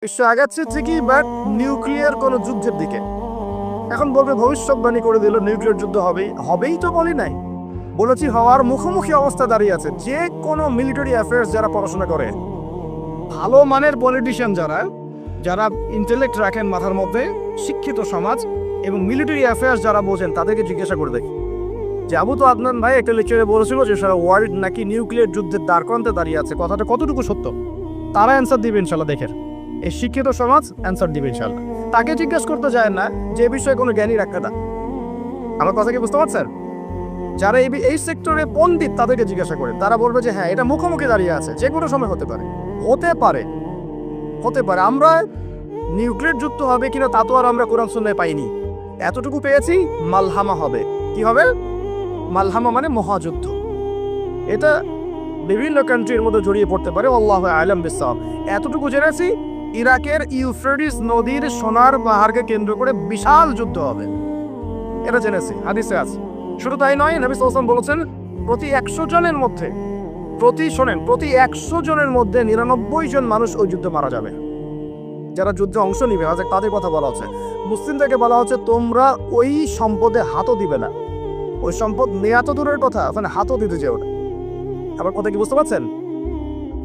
বিশ্ব আগাচ্ছে ঠিকই, বাট নিউক্লিয়ার কোনো যুদ্ধের দিকে। এখন বলবে ভবিষ্যৎবাণী করে দিল নিউক্লিয়ার যুদ্ধ হবেই, হবেই তো বলি নাই, বলেছি হওয়ার মুখোমুখি অবস্থা দাঁড়িয়ে আছে। যে কোনো মিলিটারি অ্যাফেয়ার্স যারা পড়াশোনা করে, ভালো মানের পলিটিশিয়ান যারা যারা ইন্টেলেক্ট রাখেন মাথার মধ্যে, শিক্ষিত সমাজ এবং মিলিটারি অ্যাফেয়ার্স যারা বোঝেন, তাদেরকে জিজ্ঞাসা করে দেখি যে আবু তো আদনান ভাই একটা লেকচারে বলেছিল যে সারা ওয়ার্ল্ড নাকি নিউক্লিয়ার যুদ্ধের দ্বারপ্রান্তে দাঁড়িয়ে আছে, কথাটা কতটুকু সত্য? তারা অ্যান্সার দিবে ইনশাল্লাহ। দেখেন, এই শিক্ষিত সমাজ অ্যান্সার দিবে ইনশাল্লাহ। তাকে জিজ্ঞেস করতে যায় না যে এই বিষয়ে কোনো জ্ঞানী রাখতে না। আমার কথা কি বুঝতে পারছেন? যারা এই সেক্টরে পণ্ডিত তাদেরকে জিজ্ঞাসা করে, তারা বলবে যে হ্যাঁ, এটা মুখোমুখি দাঁড়িয়ে আছে, যে কোনো সময় হতে পারে, হতে পারে, হতে পারে। আমরা নিউক্লিয়ার যুদ্ধ হবে কিনা তা তো আর আমরা কোরআন সুন্নাহয় পাইনি, এতটুকু পেয়েছি মালহামা হবে। কি হবে? মালহামা মানে মহাযুদ্ধ। এটা বিভিন্ন কান্ট্রির মধ্যে জড়িয়ে পড়তে পারে, আল্লাহু আ'লাম বিসসাওয়াব। এতটুকু জেনেছি, ইরাকের ইউফ্রেটিস নদীর সোনার পাহাড়কে কেন্দ্র করে বিশাল যুদ্ধ হবে, এটা জেনেছি, হাদিসে আছে। শুধু তাই নয়, নবী সাল্লাল্লাহু আলাইহি ওয়াসাল্লাম বলেছেন প্রতি 100 জনের মধ্যে, প্রতি 100 জনের মধ্যে 99 জন মানুষ ওই যুদ্ধে মারা যাবে, যারা যুদ্ধে অংশ নিবে। তাদের কথা বলা হচ্ছে। মুসলিমদেরকে বলা হচ্ছে তোমরা ওই সম্পদে হাতও দিবে না। ওই সম্পদ নেয়া তো দূরের কথা, ওখানে হাতও দিতে যেও না। আমার কথা কি বুঝতে পারছেন?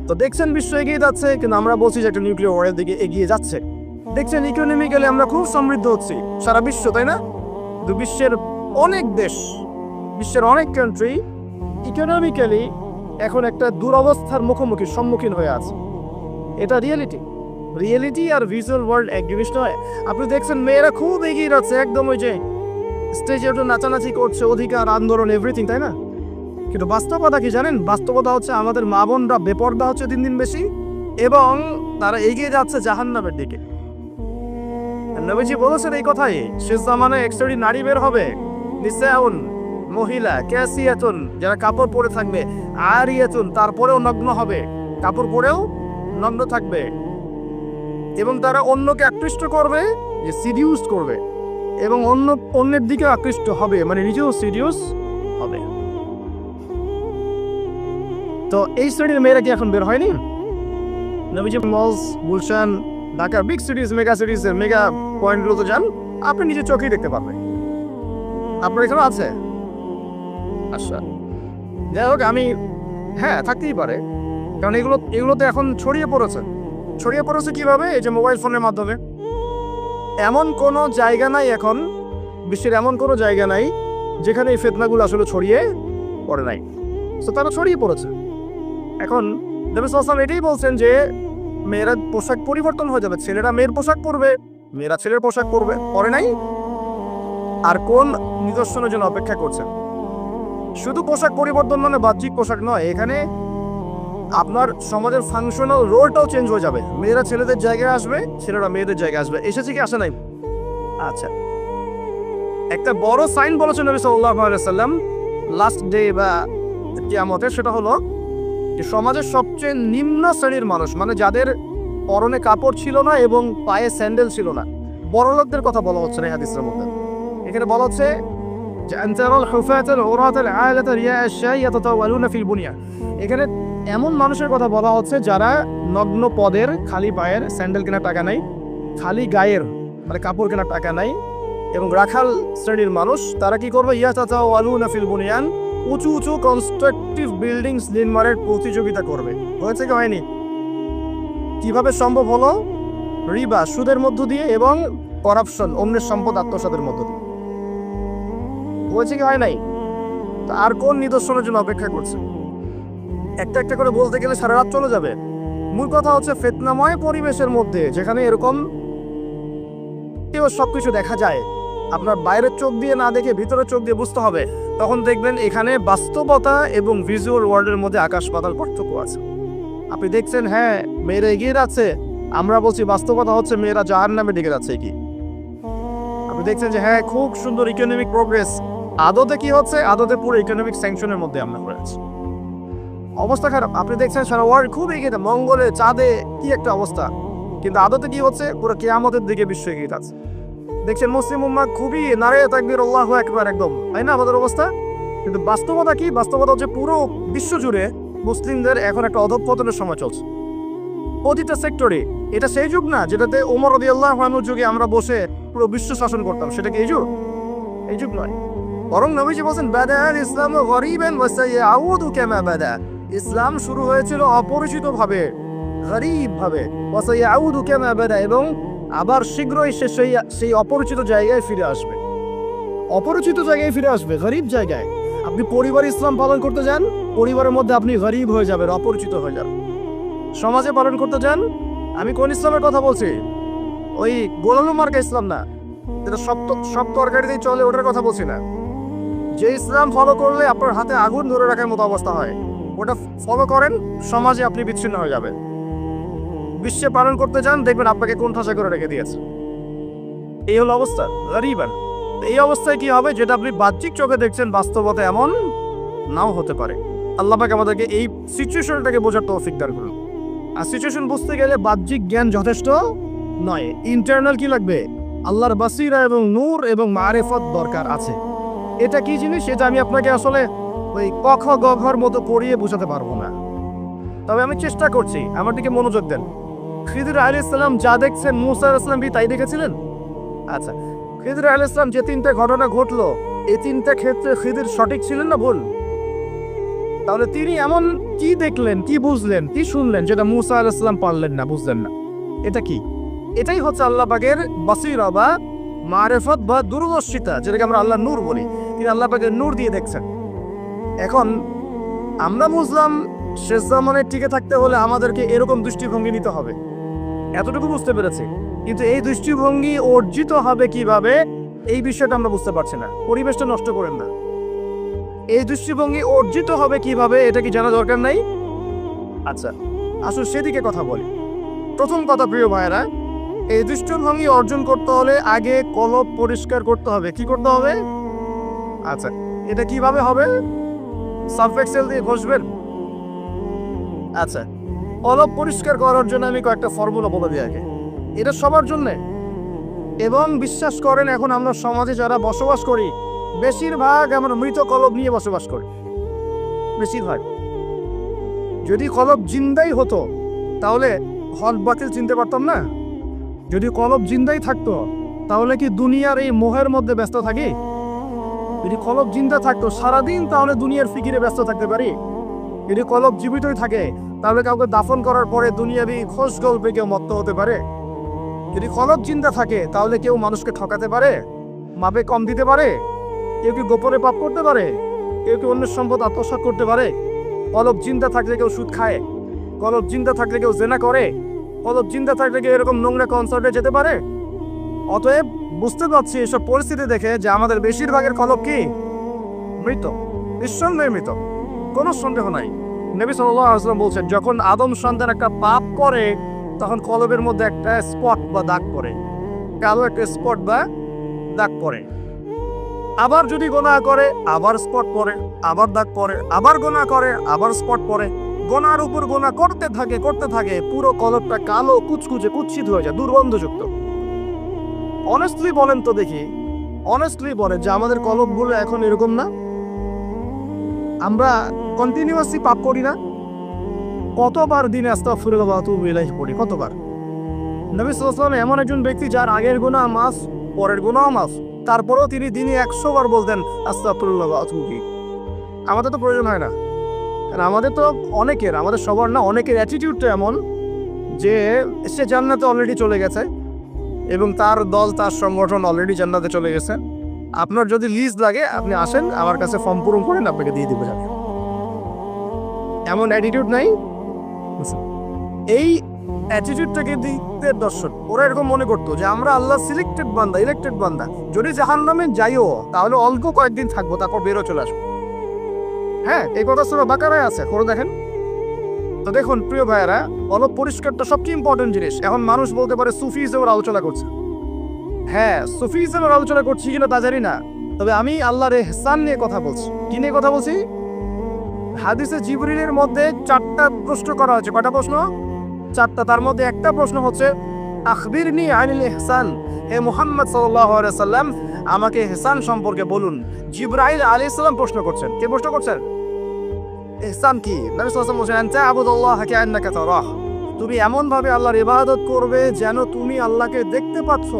তো দেখছেন বিশ্ব এগিয়ে যাচ্ছে, কিন্তু আমরা বলছি যে একটা নিউক্লিয়ার ওয়ারের দিকে এগিয়ে যাচ্ছে। দেখছেন ইকোনমিক্যালি আমরা খুব সমৃদ্ধ হচ্ছি, সারা বিশ্ব, তাই না? কিন্তু বিশ্বের অনেক দেশ, বিশ্বের অনেক কান্ট্রি ইকোনমিক্যালি এখন একটা দুরবস্থার সম্মুখীন হয়ে আছে। এটা রিয়েলিটি আর ভিজুয়াল ওয়ার্ল্ড এক জিনিস নয়। আপনি দেখছেন মেয়েরা খুব এগিয়ে যাচ্ছে, একদম ওই যে স্টেজে একটু নাচানাচি করছে, অধিকার আন্দোলন এভরিথিং, তাই না? কিন্তু বাস্তবতা কি জানেন? বাস্তবতা হচ্ছে আমাদের মা বোনরা বেপর্দা হচ্ছে দিন দিন বেশি, এবং তারা এগিয়ে যাচ্ছে জাহান্নামের দিকে। নবীজি বলেছেন এই কথাই, শেষ জামানায় একসারি নারী বের হবে, নিসাউন, মহিলা, ক্যাসিয়াতুন, যারা কাপড় পরে থাকবে, আরিয়াতুন, তারপরেও নগ্ন হবে, কাপড় পরেও নগ্ন থাকবে, এবং তারা অন্যকে আকৃষ্ট করবে, যে সিডিউস করবে, এবং অন্যের দিকে আকৃষ্ট হবে, মানে নিজেও সিডিউস হবে। তো এই শ্রেণীর মেয়েরা কি এখন বের হয়নি? নবীজি মলস, গুলশান, ঢাকার বিগ সিটিজ, মেগা সিটিজের মেগা পয়েন্টগুলোতে যান, আপনি নিজের চোখেই দেখতে পারবেন। আপনার এখানে আছে? আচ্ছা, যাই হোক, হ্যাঁ, থাকতেই পারে, কারণ এগুলোতে এখন ছড়িয়ে পড়েছে কিভাবে? এই যে মোবাইল ফোনের মাধ্যমে। এমন কোনো জায়গা নাই এখন, বিশ্বের এমন কোনো জায়গা নাই যেখানে এই ফিতনাগুলো আসলে ছড়িয়ে পড়ে নাই। তো তারা ছড়িয়ে পড়েছে। এখন নবী সাল্লাল্লাহু আলাইহি ওয়াসাল্লাম এটাই বলছেন যে মেয়েরা পোশাক পরিবর্তন হয়ে যাবে, ছেলেরা মেয়ের পোশাক পরবে, মেয়েরা ছেলের পোশাক পরে নাই। আর কোন নিদর্শনের জন্য অপেক্ষা করছেন? শুধু পোশাক পরিবর্তন মানে বাহ্যিক পোশাক নয়, এখানে আপনার সমাজের ফাংশনাল রোলটাও চেঞ্জ হয়ে যাবে। মেয়েরা ছেলেদের জায়গায় আসবে, ছেলেরা মেয়েদের জায়গায় আসবে। এসেছে কি আসে নাই? আচ্ছা, একটা বড় সাইন বলেছেন নবী সাল্লাল্লাহু আলাইহি ওয়াসাল্লাম লাস্ট ডে বা কিয়ামতের, সেটা হলো যে সমাজের সবচেয়ে নিম্ন শ্রেণীর মানুষ, মানে যাদের পরনে কাপড় ছিল না এবং পায়ে স্যান্ডেল ছিল না, বড়লোকদের কথা বলা হচ্ছে না হাদিসের মধ্যে। এখানে বলা হচ্ছে যে আনতারাল হুফাতাল উরাতাল আলাতা রিয়াআশ ইয়াতাতাওয়ালুনা ফিল বুনিয়া। এখানে এমন মানুষের কথা বলা হচ্ছে যারা নগ্ন পদের, খালি পায়ের, স্যান্ডেল কেনার টাকা নাই, খালি গায়ের মানে কাপড় কেনার টাকা নাই, এবং রাখাল শ্রেণীর মানুষ। তারা কি করবে? ইয়াতাতাওয়ালুনা ফিল বুনিয়ান, উঁচু উঁচু কনস্ট্রাকটিভ বিল্ডিংস নির্মাণের প্রতিযোগিতা করবে। হয়েছে কি হয়নি? কিভাবে সম্ভব হলো? রিবা, সুদের মধ্য দিয়ে, এবং করাপশন, অন্যের সম্পদ আত্মসাতের মধ্য দিয়ে। হয়েছে কি হয় নাই? তা আর কোন নিদর্শনের জন্য অপেক্ষা করছে? একটা একটা করে বলতে গেলে সারা রাত চলে যাবে। মূল কথা হচ্ছে ফিতনাময় পরিবেশের মধ্যে, যেখানে এরকম সবকিছু দেখা যায়, আপনার বাইরের চোখ দিয়ে না দেখে ভিতরের চোখ দিয়ে বুঝতে হবে, তখন দেখবেন এখানে বাস্তবতা এবং ভিজুয়াল ওয়ার্ল্ডের মধ্যে আকাশ পাতাল পার্থক্য আছে। আপনি দেখছেন হ্যাঁ মেয়েরা এগিয়ে যাচ্ছে, আমরা বলছি বাস্তবতা হচ্ছে মেয়েরা জাহান্নামে দিকে যাচ্ছে। কি আপনি দেখছেন যে হ্যাঁ খুব সুন্দর ইকোনমিক প্রোগ্রেস, আদতে কি হচ্ছে? আদতে পুরো ইকোনমিক স্যাংশনের মধ্যে আমরা পড়ে আছি, অবস্থা খারাপ। আপনি দেখছেন সারা ওয়ার্ল্ড খুব এগিয়ে, মঙ্গলে, চাঁদে, কি একটা অবস্থা, কিন্তু আদতে কি হচ্ছে? পুরো কিয়ামতের দিকে বিশ্ব এগিয়ে যাচ্ছে। দেখছেন মুসলিম উম্মাহ খুবই নারে তাকবীর, আল্লাহু আকবার, একদম, তাই না আমাদের অবস্থা? কিন্তু বাস্তবতা কি? বাস্তবতা হচ্ছে পুরো বিশ্ব জুড়ে মুসলিমদের এখন একটা অধঃপতনের সময় চলছে, প্রতিটা সেক্টরে। এটা সেই যুগ না যেটাতে ওমর রাদিয়াল্লাহু আনহুর যুগে আমরা বসে পুরো বিশ্ব শাসন করতাম, সেটা কি এই যুগ? এই যুগ নয়। বরং নবীজি বলেন বাদাআল ইসলামু গরীবান ওয়া সায়াউদু কামা বাদা। ইসলাম শুরু হয়েছিল অপরিচিত ভাবে, গরীব ভাবে, ওয়া সায়াউদু কামা বাদা, এবং আবার শীঘ্রই সে সেই অপরিচিত জায়গায় ফিরে আসবে। অপরিচিত জায়গায় ফিরে আসবে, গরীব জায়গায়। আপনি পরিবার ইসলাম পালন করতে যান, পরিবারের মধ্যে আপনি গরীব হয়ে যাবেন, অপরিচিত হয়ে যাবেন। সমাজে পালন করতে যান, আমি কোন ইসলামের কথা বলছি? ওই গোলালু মার্কা ইসলাম না, যেটা সব তরকারিতেই চলে, ওটার কথা বলছি না। যে ইসলাম ফলো করলে আপনার হাতে আগুন ধরে রাখার মতো অবস্থা হয়, ওটা ফলো করেন, সমাজে আপনি বিচ্ছিন্ন হয়ে যাবেন। বিশ্বে পালন করতে যান, দেখবেন আপনাকে কোন ঠাসা করে রেখে দিয়েছে। এই হলো অবস্থা, গরীবান। এই অবস্থায় কি হবে? যেটা আপনি বাহ্যিক চোখে দেখছেন, বাস্তবতা এমন নাও হতে পারে। আল্লাহ পাক আমাদেরকে এই সিচুয়েশনটাকে বোঝার তৌফিক দান করুন। আর সিচুয়েশন বুঝতে গেলে বাহ্যিক জ্ঞান যথেষ্ট নয়, ইন্টারনাল কি লাগবে? আল্লাহর বাসিরা এবং নূর এবং মারিফত দরকার আছে। এটা কি জিনিস, এটা আমি আপনাকে আসলে ওই ক খ গ ঘর মতো পড়িয়ে বোঝাতে পারবো না, তবে আমি চেষ্টা করছি। আমার দিকে মনোযোগ দেন। খিদির আলাইহিস সালাম যা দেখছেন, মূসা আলাইহিস সালাম কি তাই দেখেছিলেন? আচ্ছা, খিদির আলাইহিস সালাম যে তিনটা ঘটনা ঘটলো, এই তিনটা ক্ষেত্রে খিদির সঠিক ছিলেন না ভুল? তাহলে তিনি এমন কি দেখলেন, কি বুঝলেন, কি শুনলেন যেটা মূসা আলাইহিস সালাম পারলেন না, বুঝলেন না? এটা কি? এটাই হচ্ছে আল্লাহ পাকের বাসিরা বা মারিফত বা দূরদর্শিতা, যেটাকে আমরা আল্লাহ নূর বলি। তিনি আল্লাহ পাকের নূর দিয়ে দেখছেন। এখন আমরা বুঝলাম শেষ জামানে টিকে থাকতে হলে আমাদেরকে এরকম দৃষ্টিভঙ্গি নিতে হবে, এতটুকু বুঝতে পেরেছি। কিন্তু এই দৃষ্টিভঙ্গি অর্জিত হবে কিভাবে, এই বিষয়টা আমরা বুঝতে পারছি না। পরিবেশটা নষ্ট করেন না। এই দৃষ্টিভঙ্গি অর্জিত হবে কিভাবে, এটা কি জানা দরকার নাই? আচ্ছা, আসলে সেদিকে কথা বলি। প্রথম কথা প্রিয় ভাইয়েরা, এই দৃষ্টিভঙ্গি অর্জন করতে হলে আগে কলব পরিষ্কার করতে হবে। কি করতে হবে? আচ্ছা, এটা কিভাবে হবে? সার্ফ এক্সেল দিয়ে ঘষবেন? আচ্ছা, কলব পরিষ্কার করার জন্য আমি কয়েকটা ফর্মুলা বলে দিই আগে। এটা সবার জন্যে। এবং বিশ্বাস করেন, এখন আমরা সমাজে যারা বসবাস করি, বেশিরভাগ আমরা মৃত কলব নিয়ে বসবাস করি, বেশিরভাগ। যদি কলব জিন্দাই হতো তাহলে হক বাতিল চিনতে পারতাম না। যদি কলব জিন্দাই থাকতো তাহলে কি দুনিয়ার এই মোহের মধ্যে ব্যস্ত থাকি? যদি কলব জিন্দা থাকতো সারাদিন, তাহলে দুনিয়ার ফিকিরে ব্যস্ত থাকতে পারি। যদি কলব জীবিতই থাকে তাহলে কাউকে দাফন করার পরে দুনিয়াবি খোঁজ গল্পে কেউ মত্ত হতে পারে? যদি কলব জিন্দা থাকে তাহলে কেউ মানুষকে ঠকাতে পারে, মাপে কম দিতে পারে, কেউ কি গোপনে পাপ করতে পারে, কেউ কি অন্যের সম্পদ আত্মসাৎ করতে পারে? কলব জিন্দা থাকলে কেউ সুদ খায়, কলব জিন্দা থাকলে কেউ জেনা করে, কলব জিন্দা থাকলে কেউ এরকম নোংরা কনসার্টে যেতে পারে? অতএব বুঝতে পারছি এসব পরিস্থিতি দেখে যে আমাদের বেশিরভাগের কলব কি? মৃত, নিঃসন্দেহে মৃত, কোনো সন্দেহ নাই। নবী সাল্লাল্লাহু আলাইহি ওয়াসাল্লাম বলছেন, যখন আদম সন্তান একটা পাপ করে তখন কলবের মধ্যে একটা স্পট বা দাগ পড়ে, কালো একটা স্পট বা দাগ পড়ে। আবার যদি গুনাহ করে আবার স্পট পড়ে, আবার দাগ পড়ে, আবার গুনাহ করে আবার স্পট পড়ে। গুনার উপর গুনাহ করতে থাকে, পুরো কলবটা কালো কুচকুচে কুৎসিত হয়ে যায়, দুর্গন্ধযুক্ত। অনেস্টলি বলেন তো দেখি, অনেস্টলি বলেন যে আমাদের কলবগুলো এখন এরকম না? আমরা কন্টিনিউয়াসলি পাপ করি না? কতবার দিনে আস্তাগফিরুল্লাহ ওয়া আতুবু ইলাইহি পড়ি, কতবার? নবী সাল্লাল্লাহু আলাইহি ওয়াসাল্লাম এমন একজন ব্যক্তি যার আগের গুনাহ মাফ, পরের গুনাহ মাফ, তারপরেও তিনি দিনে 100 বার বলতেন আস্তাগফিরুল্লাহ ওয়া আতুবু ইলাইহি। আমাদের তো প্রয়োজন হয় না, কারণ আমাদের তো অনেকের, আমাদের সবার না, অনেকের অ্যাটিটিউডটা এমন যে সে জান্নাতে অলরেডি চলে গেছে এবং তার দল, তার সংগঠন অলরেডি জান্নাতে চলে গেছে। আপনার যদি লিস্ট লাগে আপনি আসেন, আমার কাছে ফর্ম পূরণ করেন, আপনাকে দিয়ে দিব যাবে। এমন অ্যাটিটিউড নাই। এই অ্যাটিটিউডটাকে দিতে দর্শন, ওরা এরকম মনে করতো যে আমরা আল্লাহ সিলেক্টেড বান্দা, ইলেক্টেড বান্দা, যদি জাহান্নামে যাইও তাহলে অল্প কয়েকদিন থাকবো, তারপর বেরো চলে আসবো। হ্যাঁ, এই কথা সূরা বাকারায় আছে, করে দেখেন তো। দেখুন প্রিয় ভাইয়েরা, কলব পরিষ্কারটা সবচেয়ে ইম্পর্টেন্ট জিনিস। এখন মানুষ বলতে পারে সুফিজমের আলোচনা করছে। হ্যাঁ, সুফিজমের আলোচনা করছি কিনা তা জানি না, তবে আমি আল্লাহর ইহসান নিয়ে কথা বলছি। কি নিয়ে কথা বলছি? হাদিসে জিবরিলের মধ্যে 4টা প্রশ্ন করা হয়েছে। কয়টা প্রশ্ন? 4টা। তার মধ্যে একটা প্রশ্ন হচ্ছে আখবিরনি আনিল ইহসান, হে মুহাম্মদ সাল্লাল্লাহু আলাইহি ওয়াসাল্লাম আমাকে ইহসান সম্পর্কে বলুন। জিবরাইল আলাইহিস সালাম প্রশ্ন করছেন। কে প্রশ্ন করছেন? ইহসান কি? নবী সাল্লাল্লাহু আলাইহি ওয়াসাল্লাম বলেন, আনতা আবুদুল্লাহ কাআন্নাকা তারাহ তুমি এমনভাবে আল্লাহর ইবাদত করবে যেন তুমি আল্লাহকে দেখতে পাচ্ছ।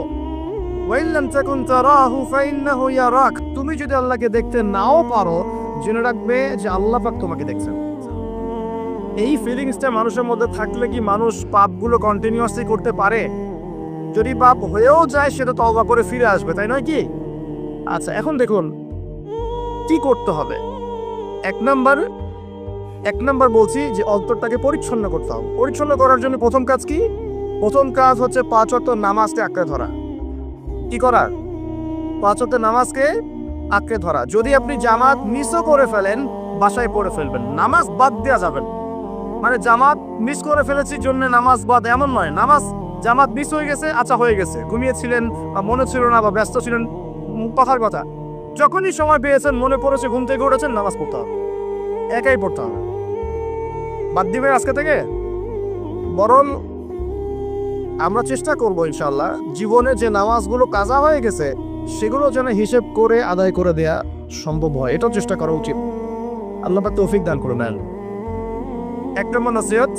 ওয়াইন লাম তাকুন তারাহু ফাইন্নাহু ইয়ারাক। তুমি যদি আল্লাহকে দেখতে নাও পারো, জেনে রাখবে যে আল্লাহ পাক তোমাকে দেখছেন। এই ফিলিংসটা মানুষের মধ্যে থাকলে কি মানুষ পাপগুলো কন্টিনিউয়াসলি করতে পারে? যদি পাপ হয়েও যায় সেটা তওবা করে ফিরে আসবে, তাই নয় কি? আচ্ছা, এখন দেখুন কি করতে হবে। এক নাম্বার বলছি যে অন্তরটাকে পরিচ্ছন্ন করতে হবে। পরিচ্ছন্ন করার জন্য প্রথম কাজ কি? প্রথম কাজ হচ্ছে 5 ওয়াক্ত নামাজকে আঁকড়ে ধরা। কি করা? 5 ওয়াক্ত নামাজকে আঁকড়ে ধরা। যদি আপনি জামাত মিসও করে ফেলেন, বাসায় পড়ে ফেলবেন, নামাজ বাদ দেওয়া যাবে না। মানে জামাত মিস করে ফেলেছি জন্য নামাজ বাদ, এমন নয়। জামাত মিস হয়ে গেছে, আচ্ছা হয়ে গেছে, ঘুমিয়েছিলেন বা মনে ছিল না বা ব্যস্ত ছিলেন, কথার কথা, যখনই সময় পেয়েছেন, মনে পড়েছে, ঘুম থেকে উঠেছেন, নামাজ পড়তে হবে, একাই পড়তে হবে। বাদ দিবেন আজকে থেকে? বরং আমরা চেষ্টা করবো ইনশাল্লাহ জীবনে যে নামাজগুলো কাজা হয়ে গেছে সেগুলো যেন হিসেব করে আদায় করে দেয়া সম্ভব হয়, এটাও চেষ্টা করা উচিত। আল্লাহ পাক তৌফিক দান করে নেন। এক নম্বর নসিহত,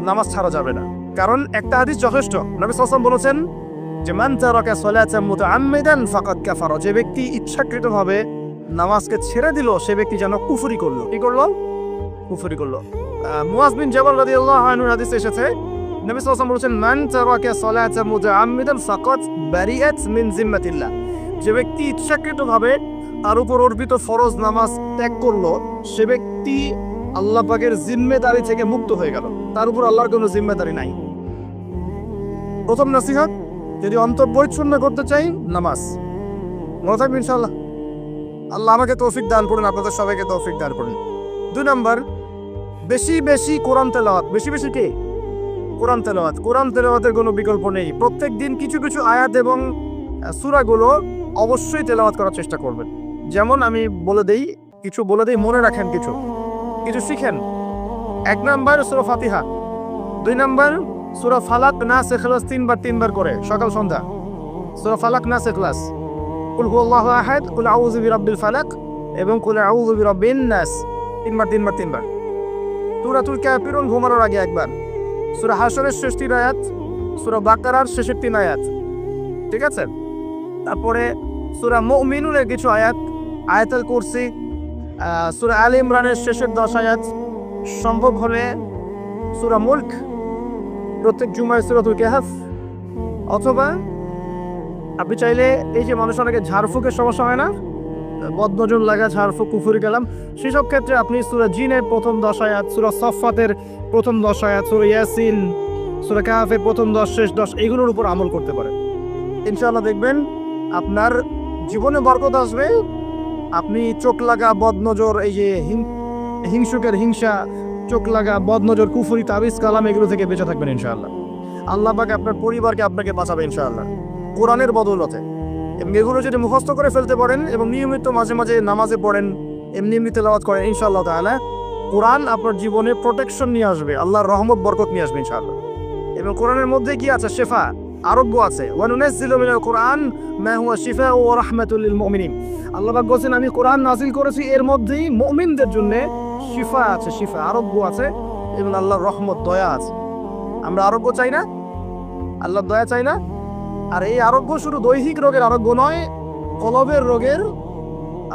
নামাজ ছাড়া যাবে না। কারণ একটা হাদিস যথেষ্ট। নবী সাল্লাল্লাহু আলাইহি ওয়াসাল্লাম বলেছেন যে মান তারাকা সালাতান মুতাআম্মিদান ফাকাদ কাফারা। যে ব্যক্তি ইচ্ছাকৃতভাবে নামাজকে ছেড়ে দিল সে ব্যক্তি যেন কুফরি করলো। কি করলো? কুফরি করলো। মুয়াজ বিন জাবাল রাদিয়াল্লাহু আনহুর হাদিসে এসেছে, নবী সাল্লাল্লাহু আলাইহি ওয়াসাল্লাম বলেছেন মান তারাকা সালাতান মুতাআম্মিদান ফাকাদ বারিআত মিন জিম্মাতিল্লাহ। যে ব্যক্তি ইচ্ছাকৃতভাবে তার উপর অর্পিত ফরজ নামাজ ত্যাগ করলো সে ব্যক্তি আল্লাহ পাকের জিম্মেদারি থেকে মুক্ত হয়ে গেল, তার উপর আল্লাহর কোনো জিম্মেদারি নাই। প্রথম নসিহত, যদি অন্তর পরিচ্ছন্ন করতে চাই, নামাজ। মনে থাকবে ইনশাআল্লাহ। আল্লাহ আমাকে তৌফিক দান করুন, আপনাদের সবাইকে তৌফিক দান করুন। 2 নম্বর, বেশি বেশি কোরআন তেলাওয়াত। বেশি বেশি কি? কোরআন তেলাওয়াত। কোরআন তেলাওয়াতের কোনো বিকল্প নেই। প্রত্যেক দিন কিছু কিছু আয়াত এবং সূরাগুলো অবশ্যই তেলাওয়াত করার চেষ্টা করবেন। যেমন আমি বলে দেই, মনে রাখেন, কিছু শিখেন। 1 নম্বর সূরা ফাতিহা, 2 নম্বর সূরা ফালাক, নাস, ইখলাস 3 বার করে সকাল সন্ধ্যা। সূরা ফালাক, নাস, ইখলাস, কুল হুয়াল্লাহু আহাদ, কুল আউযু বিরাব্বিল ফালাক এবং কুল আউযু বিরাব্বিন নাস 3 বার। সূরাতুল কাফিরুন ঘুমানোর আগে 1 বার। সূরা হাশরের শেষ 3 আয়াত, সূরা বাকারার শেষের 3 আয়াত, ঠিক আছে? তারপরে সূরা মুমিনুনের কিছু আয়াত, আয়াতুল কুরসি, সূরা আলে ইমরানের শেষের 10 আয়াত, সম্ভব হলে সূরা মুলক, প্রত্যেক জুমায় সূরাতুল কাহফ, অথবা আপনি চাইলে এই যে মানুষ অনেকে ঝাড়ফুঁকের সমস্যা হয় না, বদনজর লাগা, ঝাড়ফুঁক, কুফরি কালাম, সেসব ক্ষেত্রে আপনি সূরা জিনের প্রথম 10 আয়াত, সূরা সফফাতের প্রথম 10 আয়াত, সূরা ইয়াসিন, সূরা কাহফের প্রথম 10 শেষ 10 এগুলোর উপর আমল করতে পারেন। ইনশাআল্লাহ দেখবেন আপনার জীবনে বরকত আসবে। আপনি চোখ লাগা, বদনজর, এই যে হিংসুকের হিংসা, চোখ লাগা, বদনজর, কুফরি, তাবিজ, কালাম এগুলো থেকে বেঁচে থাকবেন ইনশাআল্লাহ। আল্লাহ পাক আপনার পরিবারকে আপনাকে বাঁচাবে ইনশাআল্লাহ কোরআনের বদৌলতে। এবং এগুলো যদি মুখস্থ করে ফেলতে পারেন এবং নিয়মিত মাঝে মাঝে নামাজে পড়েন, এমনি তেলাওয়াত করেন, ইনশাআল্লাহ তাআলা কোরআন আপনার জীবনে প্রোটেকশন নিয়ে আসবে, আল্লাহর রহমত বরকত নিয়ে আসবে ইনশাআল্লাহ। এবং কোরআনের মধ্যে কি আছে? শেফা, আরোগ্য আছে। ওয়া নুনাজ্জিলু মিনাল কুরআন মা হুয়া শিফাউ ওয়া রাহমাতুল লিল মুমিনিন। আল্লাহ পাক বলেন আমি কোরআন নাযিল করেছি, এর মধ্যেই মুমিনদের জন্য শিফা আছে, শিফা, আরোগ্য আছে এবং আল্লাহর রহমত, দয়া আছে। আমরা আরোগ্য চাই না? আল্লাহর দয়া চাই না? আর এই আরোগ্য শুধু দৈহিক রোগের আরোগ্য নয়, কলবের রোগের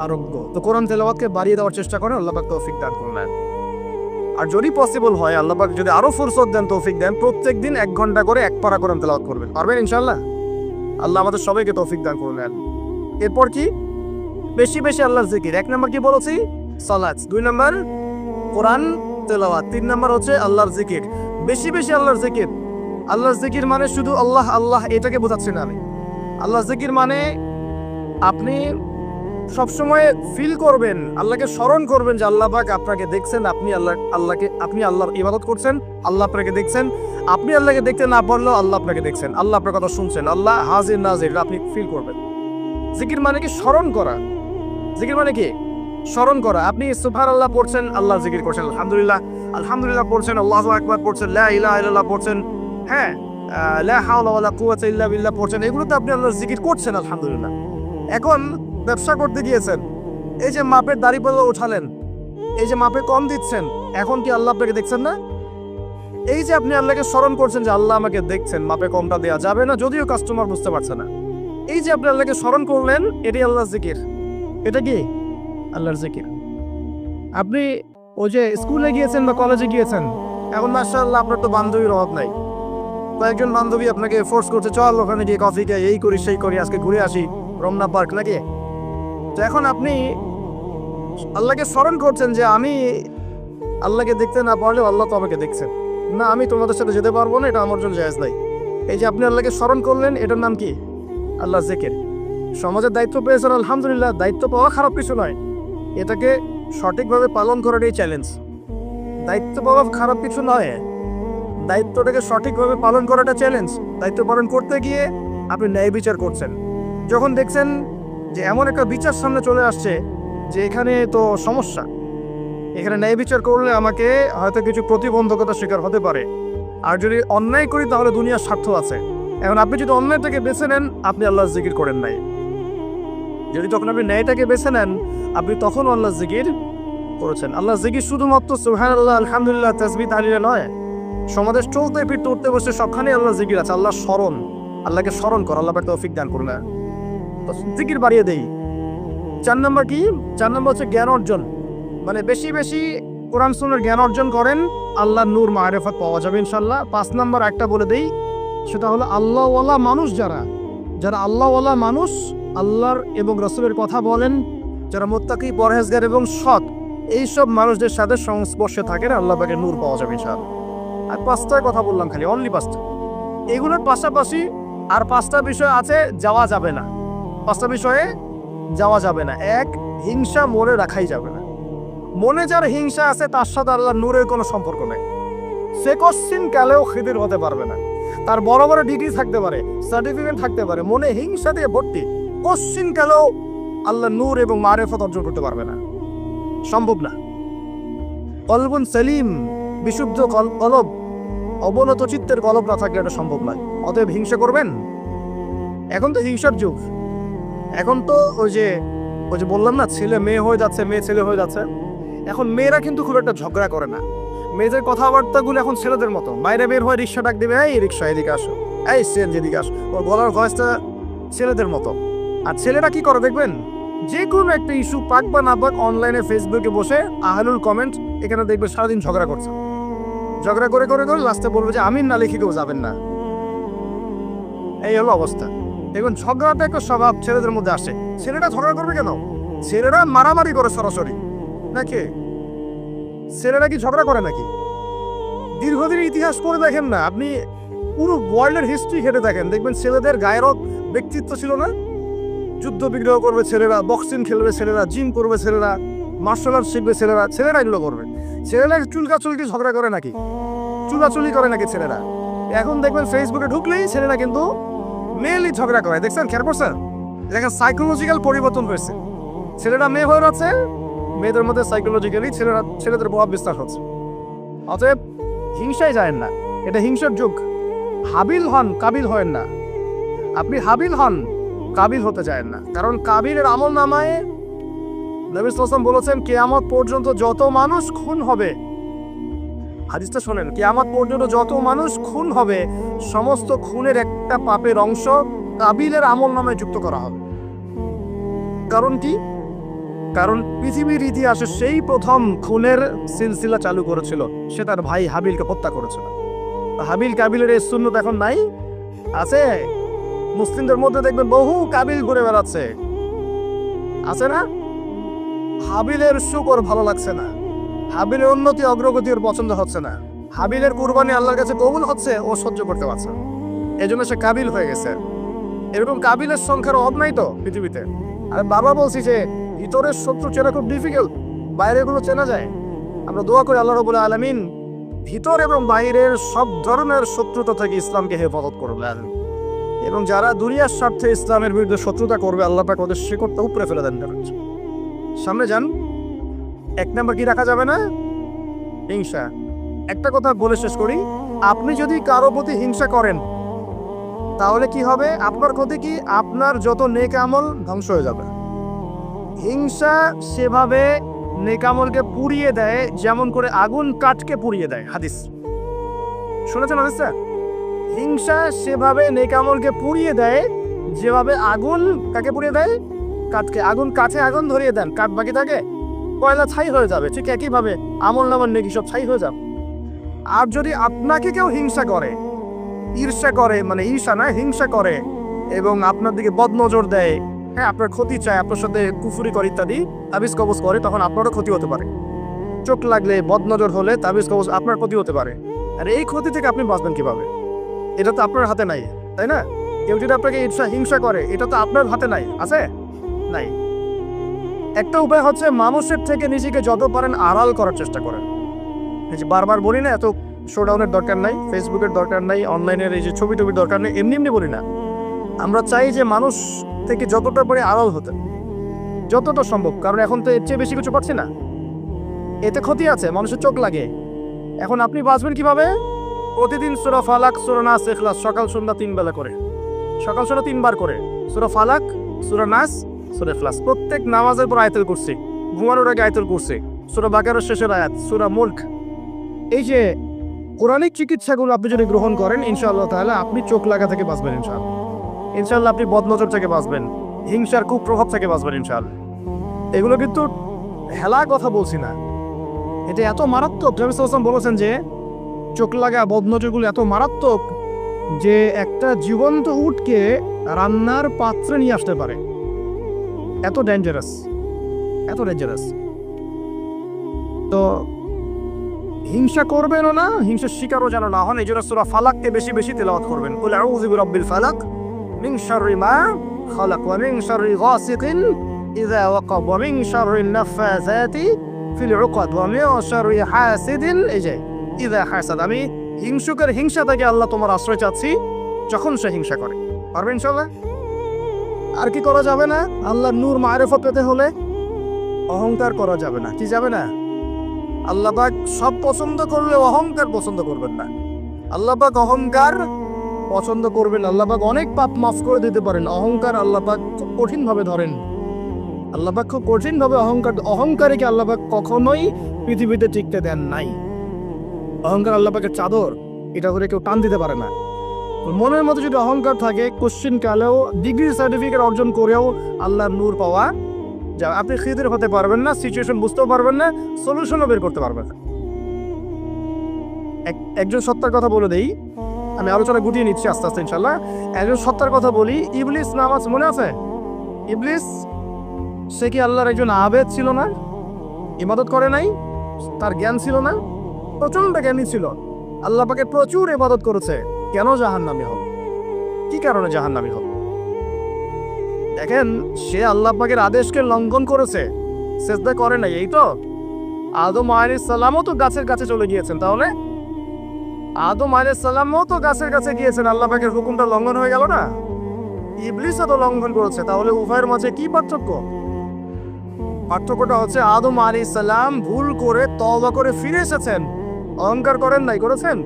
আরোগ্য। তো কোরআন তেলাওয়াতকে বাড়িয়ে দেওয়ার চেষ্টা করেন, আল্লাহ পাক তৌফিক দান করুন। আর যদি পসিবল হয়, আল্লাহ পাক যদি আরো ফুরসত দেন, তৌফিক দেন, প্রত্যেক দিন 1 ঘন্টা করে 1 পারা কোরআন তেলাওয়াত করবেন। পারবেন ইনশাআল্লাহ? আল্লাহ আমাদের সবাইকে তৌফিক দান করুন। এরপর কি? বেশি বেশি আল্লাহর জিকির। 1 নম্বর কি বলেছি? সালাত। 2 নম্বর কোরআন তেলাওয়াত। 3 নম্বর হচ্ছে আল্লাহর জিকির। বেশি বেশি আল্লাহর জিকির। আল্লাহর জিকির মানে শুধু আল্লাহ আল্লাহ এটাকে বোঝাচ্ছি না আমি। আল্লাহর জিকির মানে আপনি সবসময় ফিল করবেন, আল্লাহকে স্মরণ করবেন যে আল্লাহ পাক আপনাকে দেখছেন, আপনি আল্লাহর ইবাদত করছেন, আল্লাহ আপনাকে দেখছেন। আপনি আল্লাহকে দেখতে না পারলেও আল্লাহ আপনাকে দেখছেন, আল্লাহ আপনার কথা শুনছেন, আল্লাহ হাজির নাজির, আপনি ফিল করবেন। জিকির মানে কি? স্মরণ করা। জিকির মানে কি? স্মরণ করা। আপনি সুবহানাল্লাহ পড়ছেন, আল্লাহর জিকির করছেন, আলহামদুলিল্লাহ পড়ছেন, আল্লাহু আকবার পড়ছেন, লা ইলাহা ইল্লাল্লাহ পড়ছেন, হ্যাঁ, লা হাওলা ওয়ালা কুওয়াতা ইল্লা বিল্লাহ পড়ছেন, এগুলো তো আপনি আল্লাহর জিকির করছেন, আলহামদুলিল্লাহ। এখন ব্যবসা করতে গিয়েছেন, এই যে মাপের দাড়িপাল্লা উঠালেন, এই যে মাপে কম দিচ্ছেন, এখন কি আল্লাহ আপনাকে দেখছেন না? এই যে আপনি আল্লাহকে স্মরণ করছেন যে আল্লাহ আমাকে দেখছেন, মাপে কমটা দেওয়া যাবে না, যদিও কাস্টমার বুঝতে পারছে না। এই যে আপনি আল্লাহকে স্মরণ করলেন, এটাই আল্লাহর জিকির। এটা কি আল্লাহর জিকির। আপনি ওই যে স্কুলে গিয়েছেন বা কলেজে গিয়েছেন, এখন মাশাআল্লাহ আপনার তো বান্ধবীর অভাব নাই, কয়েকজন বান্ধবী আপনাকে ফোর্স করছে, চল ওখানে গিয়ে কফি খাই, এই করি সেই করি, আজকে ঘুরে আসি রমনা পার্ক নাকি। তো এখন আপনি আল্লাহকে স্মরণ করছেন যে আমি আল্লাহকে দেখতে না পারলেও আল্লাহ তো আমাকে দেখছেন, না আমি তোমাদের সাথে যেতে পারবো না, এটা আমার জন্য জায়েজ নাই। এই যে আপনি আল্লাহকে স্মরণ করলেন, এটার নাম কি আল্লাহ জিকির। সমাজের দায়িত্ব পেয়েছেন, আলহামদুলিল্লাহ, দায়িত্ব পাওয়া খারাপ কিছু নয়, এটাকে সঠিকভাবে পালন করাটাই চ্যালেঞ্জ। দায়িত্ব পাওয়া খারাপ কিছু নয়, দায়িত্বটাকে সঠিকভাবে পালন করাটা চ্যালেঞ্জ। দায়িত্ব পালন করতে গিয়ে আপনি ন্যায় বিচার করছেন, যখন দেখছেন যে এমন একটা বিচার সামনে চলে আসছে যে এখানে তো সমস্যা, এখানে ন্যায় বিচার করলে আমাকে হয়তো কিছু প্রতিবন্ধকতার শিকার হতে পারে, আর যদি অন্যায় করি তাহলে দুনিয়ার স্বার্থ আছে। এখন আপনি যদি অন্যায়টাকে বেছে নেন, আপনি আল্লাহ জিকির করেন নাই। যদি তখন আপনি ন্যায়টাকে বেছে নেন, আপনি তখন আল্লাহ জিকির করেছেন। আল্লাহ জিকির শুধুমাত্র সুবহানাল্লাহ, আলহামদুলিল্লাহ, তাসবিহ তাহলিলে নয়, সমাজের চলতে ফিরতে উঠতে বসতে সবখানে আল্লাহ জিকির আছে। আল্লাহ স্মরণ, আল্লাহকে স্মরণ কর, আল্লাহ পাক তৌফিক দান করুন। জিকির বাড়িয়ে দেই। 4 নম্বর কি? 4 নম্বর হচ্ছে জ্ঞান অর্জন, মানে বেশি বেশি কোরআন সুন্নাহর জ্ঞান অর্জন করেন, আল্লাহর নূর মারিফাত পাওয়া যাবে ইনশাআল্লাহ। 5 নম্বর একটা বলে দেই, সেটা হলো আল্লাহওয়ালা মানুষ যারা আল্লাহওয়ালা মানুষ, আল্লাহর এবং রাসূলের কথা বলেন, যারা মুত্তাকি, পরহেজগার এবং সৎ, এইসব মানুষদের সাথে সংস্পর্শে থাকেন, আল্লাহ পাকের নূর পাওয়া যাবে ইনশাআল্লাহ। আর 5টার কথা বললাম, খালি অনলি 5টা। এগুলোর পাশাপাশি আর 5টা বিষয় আছে, যাওয়া যাবে না। 5টা বিষয়ে যাওয়া যাবে না। 1, হিংসা মনে রাখাই যাবে না। মনে যার হিংসা আছে, তার সাথে আল্লাহর নূরের কোনো সম্পর্ক নেই। সে কোশ্চিন কালেও খিদির হতে পারবে না। তার বড় বড় ডিগ্রি থাকতে পারে, সার্টিফিকেট থাকতে পারে, মনে হিংসা দিয়ে ভর্তি, কোশ্চিন কালেও আল্লাহর নূর এবং মারিফত অর্জন করতে পারবে না, সম্ভব না। কলবুন সেলিম, বিশুদ্ধ কলব, অবনত চিত্তের কলব না থাকলে এটা সম্ভব নয়। অতএব হিংসা করবেন। এখন তো হিংসার যুগ, এখন তো ওই যে বললাম না, ছেলে মেয়ে হয়ে যাচ্ছে, মেয়ে ছেলে হয়ে যাচ্ছে। এখন মেয়েরা কিন্তু খুব একটা ঝগড়া করে না, মেয়েদের কথাবার্তাগুলো এখন ছেলেদের মতো। বাইরে বের হয়ে রিক্সা ডাক দিবে, এই রিক্সা এদিকে আসো, এই সিএনজি এদিকে আসো, ওর গলার ভয়েসটা ছেলেদের মতো। আর ছেলেরা কি করে দেখবেন, যে কোনো একটা ইস্যু পাক বা না পাক, অনলাইনে ফেসবুকে বসে আহলুল কমেন্ট, এখানে দেখবে সারাদিন ঝগড়া করছে, ঝগড়া করে করে করে লাস্টে বলবে যে আমিন না লিখে কেউ যাবেন না। এই হলো অবস্থা। দেখুন, ঝগড়াটা একটা স্বভাব ছেলেদের মধ্যে আসে। ছেলেরা ঝগড়া করবে কেন? ছেলেরা মারামারি করে সরাসরি নাকি? ছেলেরা কি ঝগড়া করে নাকি? দীর্ঘদিনের ইতিহাস পড়ে দেখেন না আপনি, পুরো ওয়ার্ল্ডের হিস্ট্রি ঘেটে দেখেন, দেখবেন ছেলেদের গায়ের ব্যক্তিত্ব ছিল না। যুদ্ধ বিগ্রহ করবে ছেলেরা, বক্সিং খেলবে ছেলেরা, জিম করবে ছেলেরা, মার্শাল আর্ট শিখবে ছেলেরা, ছেলেরা এগুলো করবে। ছেলেরা চুলকাচুলকি ঝগড়া করে নাকি? চুলাচুলি করে নাকি ছেলেরা? এখন দেখবেন ফেসবুকে ঢুকলেই ছেলেরা কিন্তু মেয়েলি ঝগড়া করে, দেখছেন, খেয়াল করছেন? দেখেন সাইকোলজিক্যাল পরিবর্তন হয়েছে। ছেলেরা মেয়ে হয়ে যাচ্ছে, মেয়েদের মধ্যে সাইকোলজিক্যালি ছেলেদের প্রভাব বিস্তার হচ্ছে। অতএব হিংসায় যায় না, এটা হিংসার যুগ। হাবিল হন, কাবিল হয়েন না। আপনি হাবিল হন, কাবিল হতে যায় না। কারণ কাবিলের আমল নামায় নবী সাল্লাল্লাহু আলাইহি ওয়াসাল্লাম বলেছেন, কিয়ামত পর্যন্ত যত মানুষ খুন হবে, হাদিসটা শোনেন, কিয়ামত পর্যন্ত যত মানুষ খুন হবে, সমস্ত খুনের একটা পাপের অংশ কাবিলের আমল নামায় যুক্ত করা হবে। কারণ কি? কারণ পৃথিবীর ইতিহাসে সেই প্রথম খুনের সিলসিলা চালু করেছিল, সে তার ভাই হাবিলকে হত্যা করেছিল। হাবিল কাবিলের এই সুন্নত এখন নাই? আছে। মুসলিমদের মধ্যে দেখবেন বহু কাবিল ঘুরে বেড়াচ্ছে, আছে না? হাবিলের শুকর ভালো লাগছে না, হাবিলের উন্নতি অগ্রগতি ওর পছন্দ হচ্ছে না, হাবিলের কুরবানি আল্লাহর কাছে কবুল হচ্ছে, ও সহ্য করতে পারছে না, এজন্য সে কাবিল হয়ে গেছে। এরকম কাবিলের সংখ্যার অভাব নাই তো পৃথিবীতে। আর বাবা বলছি যে ভিতরের শত্রু চেনা খুব ডিফিকাল্ট, বাইরেগুলো চেনা যায়। আমরা দোয়া করি আল্লাহ রাব্বুল আলামিন ভিতর এবং বাইরের সব ধরনের শত্রুতা থেকে ইসলামকে হেফাজত করবেন, এবং যারা দুনিয়ার স্বার্থে ইসলামের বিরুদ্ধে শত্রুতা করবে, আল্লাহ পাক ওদের শিকড়টা উপরে ফেলে দেন। সামনে যান। 1 নাম্বার কি রাখা যাবে না? হিংসা। একটা কথা বলে শেষ করি, আপনি যদি কারো প্রতি হিংসা করেন তাহলে কি হবে? আপনার ক্ষতি কি? আপনার যত নেক আমল ধ্বংস হয়ে যাবে। হিংসা সেভাবে নেক আমলকে পুড়িয়ে দেয় যেমন করে আগুন কাঠকে পুড়িয়ে দেয়। হাদিস, শুনেছেন হাদিসটা? হিংসা সেভাবে নেক আমলকে পুড়িয়ে দেয় যেভাবে আগুন কাকে পুড়িয়ে দেয়? কাঠকে। আগুন কাঠে আগুন ধরিয়ে দেন, কাঠ বাকি থাকে, কয়লা ছাই হয়ে যাবে। ঠিক একইভাবে আমল নামার নেকি সব ছাই হয়ে যাবে। আর যদি আপনাকে কেউ হিংসা করে, ঈর্ষা করে, মানে ঈর্ষা না হিংসা করে, এবং আপনার দিকে বদনজর দেয়, হ্যাঁ আপনার ক্ষতি চায়, আপনার সাথে কুফুরি করে ইত্যাদি, তাবিজ কবজ করে, তখন আপনারও ক্ষতি হতে পারে। চোখ লাগলে, বদনজর হলে, তাবিজ কবজ, আপনার ক্ষতি হতে পারে। আর এই ক্ষতি থেকে আপনি বাঁচবেন কিভাবে? এটা তো আপনার হাতে নাই, তাই না? কেউ যদি আপনাকে ঈর্ষা হিংসা করে, এটা তো আপনার হাতে নাই, আছে? নাই। একটা উপায় হচ্ছে মানুষের থেকে নিজেকে যত পারেন আড়াল করার চেষ্টা করেন। এই যে বারবার বলি না, এত শোডাউনের দরকার নাই, ফেসবুকের দরকার নাই, অনলাইনের এই যে ছবি টবির দরকার নেই, এমনি এমনি বলি না। আমরা চাই যে মানুষ থেকে যতটা পারে আড়াল হতে, যতটা সম্ভব। কারণ এখন তো এর চেয়ে বেশি কিছু পাচ্ছি না, এতে ক্ষতি আছে, মানুষের চোখ লাগে। এখন আপনি বাঁচবেন কিভাবে? প্রতিদিন সূরা ফালাক, সূরা নাস, ইখলাস সকাল সন্ধ্যা 3 বেলা করে, সকাল সন্ধ্যা 3 বার করে সূরা ফালাক, সূরা নাস, সূরা ইখলাস। প্রত্যেক নামাজের পর আয়াতুল কুরসি, ঘুমানোর আগে আয়াতুল কুরসি, সূরা বাকারার শেষের আয়াত, সূরা মুলক। এই যে কোরআনিক চিকিৎসাগুলো আপনি যদি গ্রহণ করেন, ইনশাআল্লাহ তাহলে আপনি চোখ লাগা থেকে বাঁচবেন। ইনশাআল্লাহ ইনশাআল্লাহ আপনি বদনজর থেকে বাঁচবেন, হিংসার কুপ্রভাব থেকে বাঁচবেন ইনশাআল্লাহ। এগুলো কিন্তু হেলা কথা বলছি না, এটা এত মারাত্মক। নবী সাল্লাল্লাহু আলাইহি ওয়াসাল্লাম বলেছেন যে চোখ লাগা বদনজরগুলো এত মারাত্মক যে একটা জীবন্ত উটকে রান্নার পাত্রে নিয়ে আসতে পারে। এত ডেঞ্জারাস, এত ডেঞ্জারাস। তো হিংসা করবেনও না, হিংসার শিকারও যেন না হন। এই জন্য সূরা ফালাককে বেশি বেশি তেলাওয়াত করবেন। কুল আউযু বিরাব্বিল ফালাক মিন শাররি মা খালাক ওয়া মিন শাররি গাসিকিন ইযা ওয়াকাব ওয়া মিন শাররিন নাফাযাতি ফিল উকাদ ওয়া মিন শাররি হাসিদিন ইযা হাসাদ। আমি হিংসুকের হিংসা থেকে আল্লাহ তোমার আশ্রয় চাচ্ছি যখন সে হিংসা করে। পারবেন ইনশাআল্লাহ? আর কি করা যাবে না? আল্লাহর নূর মারিফত পেতে হলে অহংকার করা যাবে না। কি যাবে না? আল্লাহ পাক সব পছন্দ করলে অহংকার পছন্দ করবেন না। আল্লাহ পাক অহংকার পছন্দ করবেন। আল্লাহ পাক অনেক পাপ মাফ করে দিতে পারেন, অহংকার আল্লাহ পাক খুব কঠিন ভাবে ধরেন। আল্লাহ পাক খুব কঠিন ভাবে অহংকারীকে আল্লাহ পাক কখনোই পৃথিবীতে টিকতে দেন নাই। অহংকার আল্লাহ পাকের চাদর, এটা করে কেউ টান দিতে পারে না। মনের মধ্যে যদি অহংকার থাকে, কোশ্চিন কালেও ডিগ্রি সার্টিফিকেট অর্জন করেও আল্লাহর নূর পাওয়া যা আপনি খিদির হতে পারবেন না, সিচুয়েশন বুঝতেও পারবেন না, সলিউশনও বের করতে পারবেন না। একজন সত্তার কথা বলে দেই, আমি আলোচনা গুটিয়ে নিচ্ছি আস্তে আস্তে ইনশাল্লাহ। একজন সত্তার কথা বলি, ইবলিস নাম আছে, মনে আছে? ইবলিস, সে কি আল্লাহর একজন আবেদ ছিল না? ইবাদত করে নাই, তার জ্ঞান ছিল না? প্রচন্ড জ্ঞানী ছিল, আল্লাহ পাকে প্রচুর ইবাদত করেছে। কেন জাহান্নামী হল? কি কারণে জাহান্নামী হল? দেখেন, সে আল্লাহ পাকের আদেশকে লঙ্ঘন করেছে, সেজদা করে নাই। এই তো আদম আলাইহিস সালামও তো গাছের কাছে চলে গিয়েছেন। তাহলে আদম আলাইহিস সালামও তো গাছের কাছে গিয়েছেন, আল্লাহ পাকের হুকুমটা লঙ্ঘন হয়ে গেল না? ইবলিসও তো লঙ্ঘন করেছে। তাহলে উভয়ের মাঝে কি পার্থক্য? পার্থক্যটা হচ্ছে আদম আলাইহিস সালাম ভুল করে তওবা করে ফিরে এসেছেন, অহংকার করেন নাই, করেছেন?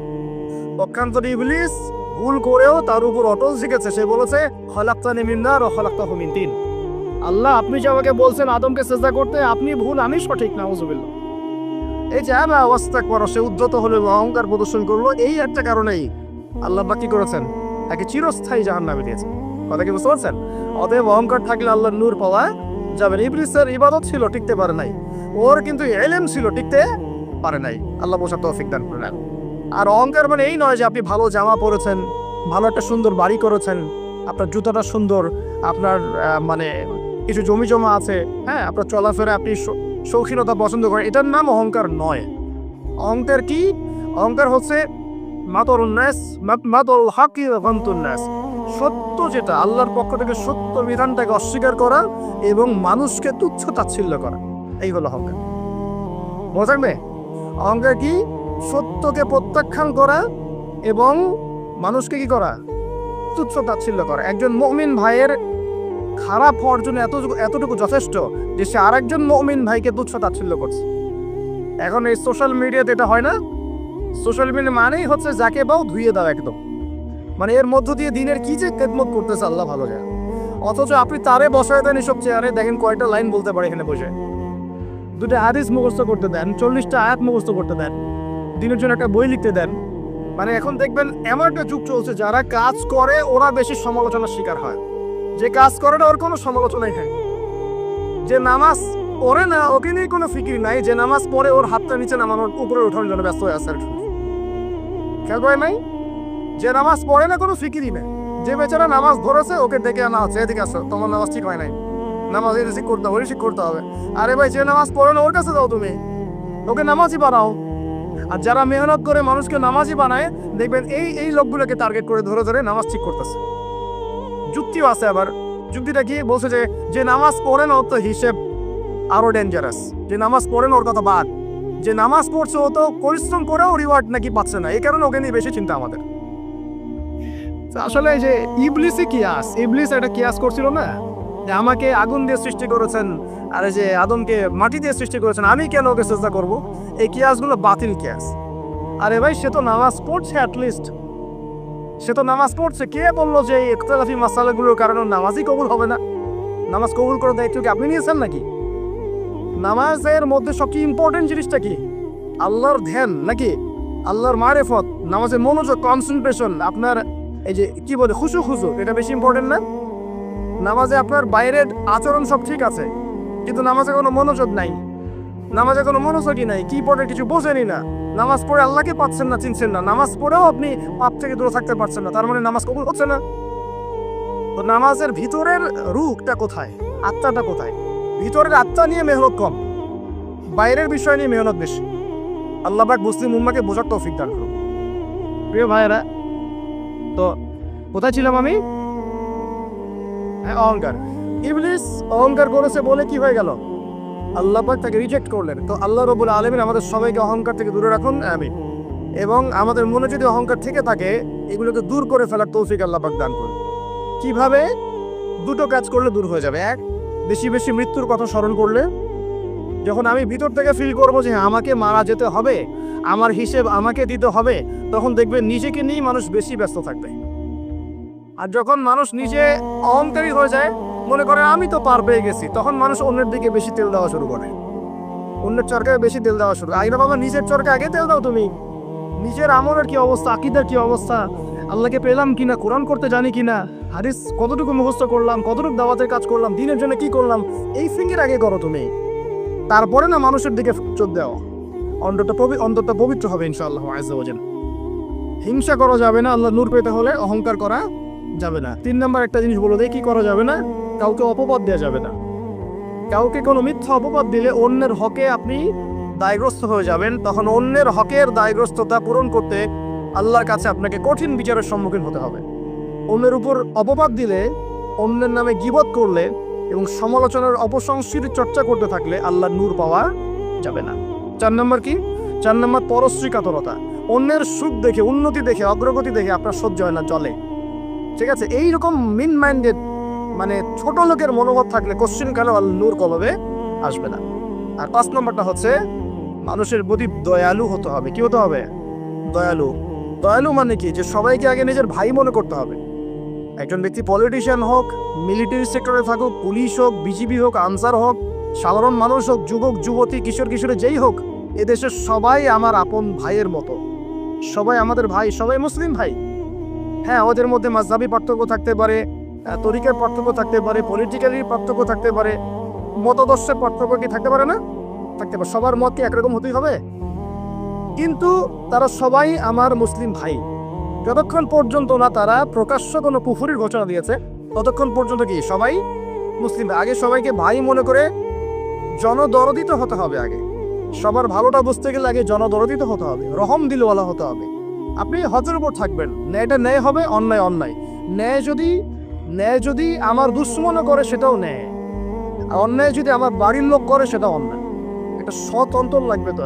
পক্ষান্তরে ইবলিস ভুল করেও তার উপর অটল শিখেছে। সে বলেছে খলাকতানি মিন নার ওয়া খলাকতাহু মিন তিন। আল্লাহ, আপনি যে আমাকে বলছেন আদমকে সিজদা করতে, আপনি ভুল, আমি সঠিক। নাউযুবিল্লাহ। এই যে আবা ওয়াস্তাকবার, সে উদ্ধত হলো, অহংকার প্রদর্শন করলো। এই একটা কারণেই আল্লাহ পাক কি করেছেন? তাকে চিরস্থায়ী জাহান্নামে দিয়েছেন। কথা কি বুঝতে পারছেন? অতএব অহংকার থাকলে আল্লাহর নূর পাওয়া যাবে না। ইবলিসের ইবাদত ছিল, টিকতে পারে নাই। ওর কিন্তু ইলম ছিল, টিকতে পারে নাই। আল্লাহ বোঝার তৌফিক দান করেন। আর অহংকার মানে এই নয় যে আপনি ভালো জামা পরেছেন, ভালো একটা সুন্দর বাড়ি করেছেন, আপনার জুতাটা সুন্দর, আপনার মানে কিছু জমি জমা আছে, হ্যাঁ, আপনার চলাফেরা, আপনি শৌখিনতা পছন্দ করেন, এটার নাম অহংকার নয়। অহংকার কি? অহংকার হচ্ছে মাতরুন নাস, মাতরুল হাকি ওয়া গামতুন নাস। সত্য যেটা আল্লাহর পক্ষ থেকে, সত্য বিধানটাকে অস্বীকার করা এবং মানুষকে তুচ্ছ তাচ্ছিল্য করা, এই হলো অহংকার। বোঝা যাবে? অহংকার কি? সত্যকে প্রত্যাখ্যান করা এবং মানুষকে কি করা? তুচ্ছ তাচ্ছিল্য করা। একজন মুমিন ভাইয়ের খারাপ হওয়ার জন্য এতটুকু যথেষ্ট যে সে আরেকজন মুমিন ভাইকে তুচ্ছ তাচ্ছিল্য করছে। এখন এই সোশ্যাল মিডিয়াতে এটা হয় না? সোশ্যাল মিডিয়া মানেই হচ্ছে যাকে পাও ধুয়ে দাও একদম। মানে এর মধ্য দিয়ে দিনের কি যে খেদমত করতেছে আল্লাহ ভালো যায়। অথচ আপনি তারে বসায় দেন এসব চেয়ারে, দেখেন কয়টা লাইন বলতে পারে এখানে বসে। দুটো হাদিস মুখস্থ করতে দেন, 40টা আয়াত মুখস্থ করতে দেন, দিনের জন্য একটা বই লিখতে দেন, মানে এখন দেখবেন এমন একটা যুগ চলছে, যারা কাজ করে ওরা বেশি সমালোচনার শিকার হয়, যে কাজ করে না ওর কোনো সমালোচনাই হয়। যে নামাজ পড়ে না ওকে নিয়ে কোনো ফিকির নাই, যে নামাজ পড়ে ওর হাতটা নিচে নামানোর উপরে ওঠানোর জন্য ব্যস্ত হয়ে আছে। খেয়াল করে নাই? যে নামাজ পড়ে না কোনো ফিকিরই নেই, যে বেচারা নামাজ ধরেছে ওকে ডেকে আনা হচ্ছে, এদিকে আসো, তোমার নামাজ ঠিক হয় নাই, নামাজ এটা ঠিক করতে হবে, ঠিক করতে হবে। আরে ভাই, যে নামাজ পড়ে না ওর কাছে যাও, তুমি ওকে নামাজই বানাও। আর যারা মেহনত করে মানুষকে নামাজই বানায়, দেখবেন এই এই লোকগুলোকে টার্গেট করে ধরে ধরে নামাজ ঠিক করতেছে। যুক্তিও আছে আবার। যুক্তিটা কি বলছে? যে নামাজ পড়ে না ওর তো হিসেব আরো ডেঞ্জারাস। যে নামাজ পড়ে না ওর কথা বাদ, যে নামাজ পড়ছে ও তো পরিশ্রম করেও রিওয়ার্ড নাকি পাচ্ছে না, এই কারণে ওকে নিয়ে বেশি চিন্তা আমাদের। আসলে যে ইবলিসই কিয়াস, ইবলিস একটা কিয়াস করছিল না, যে আমাকে আগুন দিয়ে সৃষ্টি করেছেন, আর যে আদমকে মাটি দিয়ে সৃষ্টি করেছেন, আমি কেন ওকে চেষ্টা করব? এই কিয়াসগুলো বাতিল কিয়াস। আরে ভাই, সে তো নামাজ পড়ছে, অ্যাটলিস্ট সে তো নামাজ পড়ছে। কে বললো যে এই ইখতিলাফি মাসালাগুলোর কারণে নামাজই কবুল হবে না? নামাজ কবুল করার দায়িত্ব কি আপনি নিয়েছেন নাকি? নামাজের মধ্যে সবচেয়ে ইম্পর্টেন্ট জিনিসটা কি? আল্লাহর ধ্যান নাকি আল্লাহর মারেফত? নামাজের মনোযোগ, কনসেন্ট্রেশন, আপনার এই যে কি বলে খুশু, এটা বেশি ইম্পর্টেন্ট না? নামাজে আপনার বাইরের আচরণ সব ঠিক আছে, কিন্তু নামাজে কোনো মনোযোগ নাই, নামাজে কোনো মনোযোগই নাই, কি পড়ে কিছু বোঝেনি না, নামাজ পড়ে আল্লাহকে পাচ্ছেন না, চিনছেন না, নামাজ পড়েও আপনি পাপ থেকে দূরে থাকতে পারছেন না, তার মানে নামাজ কবুল হচ্ছে না। তো নামাজের ভিতরের রূহটা কোথায়, আত্মাটা কোথায়? ভিতরের আত্মা নিয়ে মেহনত কম, বাইরের বিষয় নিয়ে মেহনত বেশি। আল্লাহ পাক মুসলিম উম্মাহকে বোঝার তৌফিক দান করুন। প্রিয় ভাইয়েরা, তো কোথায় ছিলাম আমি? অহংকার। ইবলিস অহংকার করেছে বলে কি হয়ে গেল? আল্লাহ পাক তাকে রিজেক্ট করলেন। তো আল্লাহ রাব্বুল আলামিন আমাদের সবাইকে অহংকার থেকে দূরে রাখুন, আমিন। এবং আমাদের মনে যদি অহংকার থেকে থাকে, এগুলোকে দূর করে ফেলার তৌফিক আল্লাহ পাক দান করুন। কিভাবে? দুটো কাজ করলে দূর হয়ে যাবে। এক, বেশি বেশি মৃত্যুর কথা স্মরণ করলে, যখন আমি ভিতর থেকে ফিল করবো যে আমাকে মারা যেতে হবে, আমার হিসেব আমাকে দিতে হবে, তখন দেখবে নিজেকে নিয়ে মানুষ বেশি ব্যস্ত থাকবে। আর যখন মানুষ নিজে অহংকারী হয়ে যায়, মনে করে আমি তো পার পেয়ে গেছি, তখন মানুষ অন্যের দিকে বেশি তেল দেওয়া শুরু করে, অন্যের চরকায় বেশি তেল দেওয়া শুরু। আইনা বাবা, নিজের চরকা আগে তেল দাও। তুমি নিজের আমলের কি অবস্থা, আকীদার কি অবস্থা, আল্লাহকে পেলাম কিনা, কোরআন করতে জানি কিনা, হাদিস কতটুকু মুখস্থ করলাম, কতটুকু দাওয়াতের কাজ করলাম, দিনের জন্য কি করলাম, এই ফিঙ্গের আগে করো তুমি, তারপরে না মানুষের দিকে চোখ দেওয়া। অন্তরটা পবিত্র হবে ইনশাআল্লাহ আযজা ওয়া জাল। হিংসা করা যাবে না, আল্লাহ নূর পেতে হলে অহংকার করা যাবে না। 3 নম্বর একটা জিনিস বলে দেয়, কি করা যাবে না? কাউকে অপবাদ দেওয়া যাবে না। কাউকে কোনো মিথ্যা অপবাদ দিলে অন্যের হকে আপনি দায়গ্রস্ত হয়ে যাবেন, তখন অন্যের হকের দায়গ্রস্ততা পূরণ করতে আল্লাহর কাছে আপনাকে কঠিন বিচারের সম্মুখীন হতে হবে। অন্যের উপর অপবাদ দিলে, অন্যের নামে গীবত করলে এবং সমালোচনার অপসংস্কৃতির চর্চা করতে থাকলে আল্লাহর নূর পাওয়া যাবে না। 4 নম্বর কি? 4 নম্বর পরশ্রী কাতরতা। অন্যের সুখ দেখে, উন্নতি দেখে, অগ্রগতি দেখে আপনার সহ্য হয় না, চলে। ঠিক আছে? এইরকম মিন মাইন্ডেড, মানে ছোট লোকের মনোভাব থাকলে কোশ্চিন কালে নূর কবে আসবে না। আর 5 নম্বরটা হচ্ছে মানুষের প্রতি দয়ালু হতে হবে। কি হতে হবে? দয়ালু। দয়ালু মানে কি? যে সবাইকে আগে নিজের ভাই মনে করতে হবে। একজন ব্যক্তি পলিটিশিয়ান হোক, মিলিটারি সেক্টরে থাকুক, পুলিশ হোক, বিজিবি হোক, আনসার হোক, সাধারণ মানুষ হোক, যুবক যুবতী, কিশোর কিশোরী যেই হোক, এদেশের সবাই আমার আপন ভাইয়ের মতো, সবাই আমাদের ভাই, সবাই মুসলিম ভাই। হ্যাঁ, ওদের মধ্যে মাযহাবী পার্থক্য থাকতে পারে, তরিকার পার্থক্য থাকতে পারে, পলিটিক্যালি পার্থক্য থাকতে পারে, মতাদর্শের পার্থক্য কি থাকতে পারে না? থাকতে পারে। সবার মত কি একরকম হতেই হবে? কিন্তু তারা সবাই আমার মুসলিম ভাই। যতক্ষণ পর্যন্ত না তারা প্রকাশ্য কোনো কুফরির ঘোষণা দিয়েছে, ততক্ষণ পর্যন্ত কি সবাই মুসলিম। আগে সবাইকে ভাই মনে করে জনদরদিত হতে হবে। আগে সবার ভালোটা বুঝতে গেলে আগে জনদরদিত হতে হবে, রহম দিলওয়ালা হতে হবে। আপনি হজের উপর থাকবেন, ন্যায়টা ন্যায় হবে, অন্যায় অন্যায়। ন্যায় যদি আমার দুশ্মনও করে সেটাও ন্যায়, আর অন্যায় যদি আমার বাড়ির লোক করে সেটাও অন্যায়। একটা সৎ অন্তর লাগবে তো।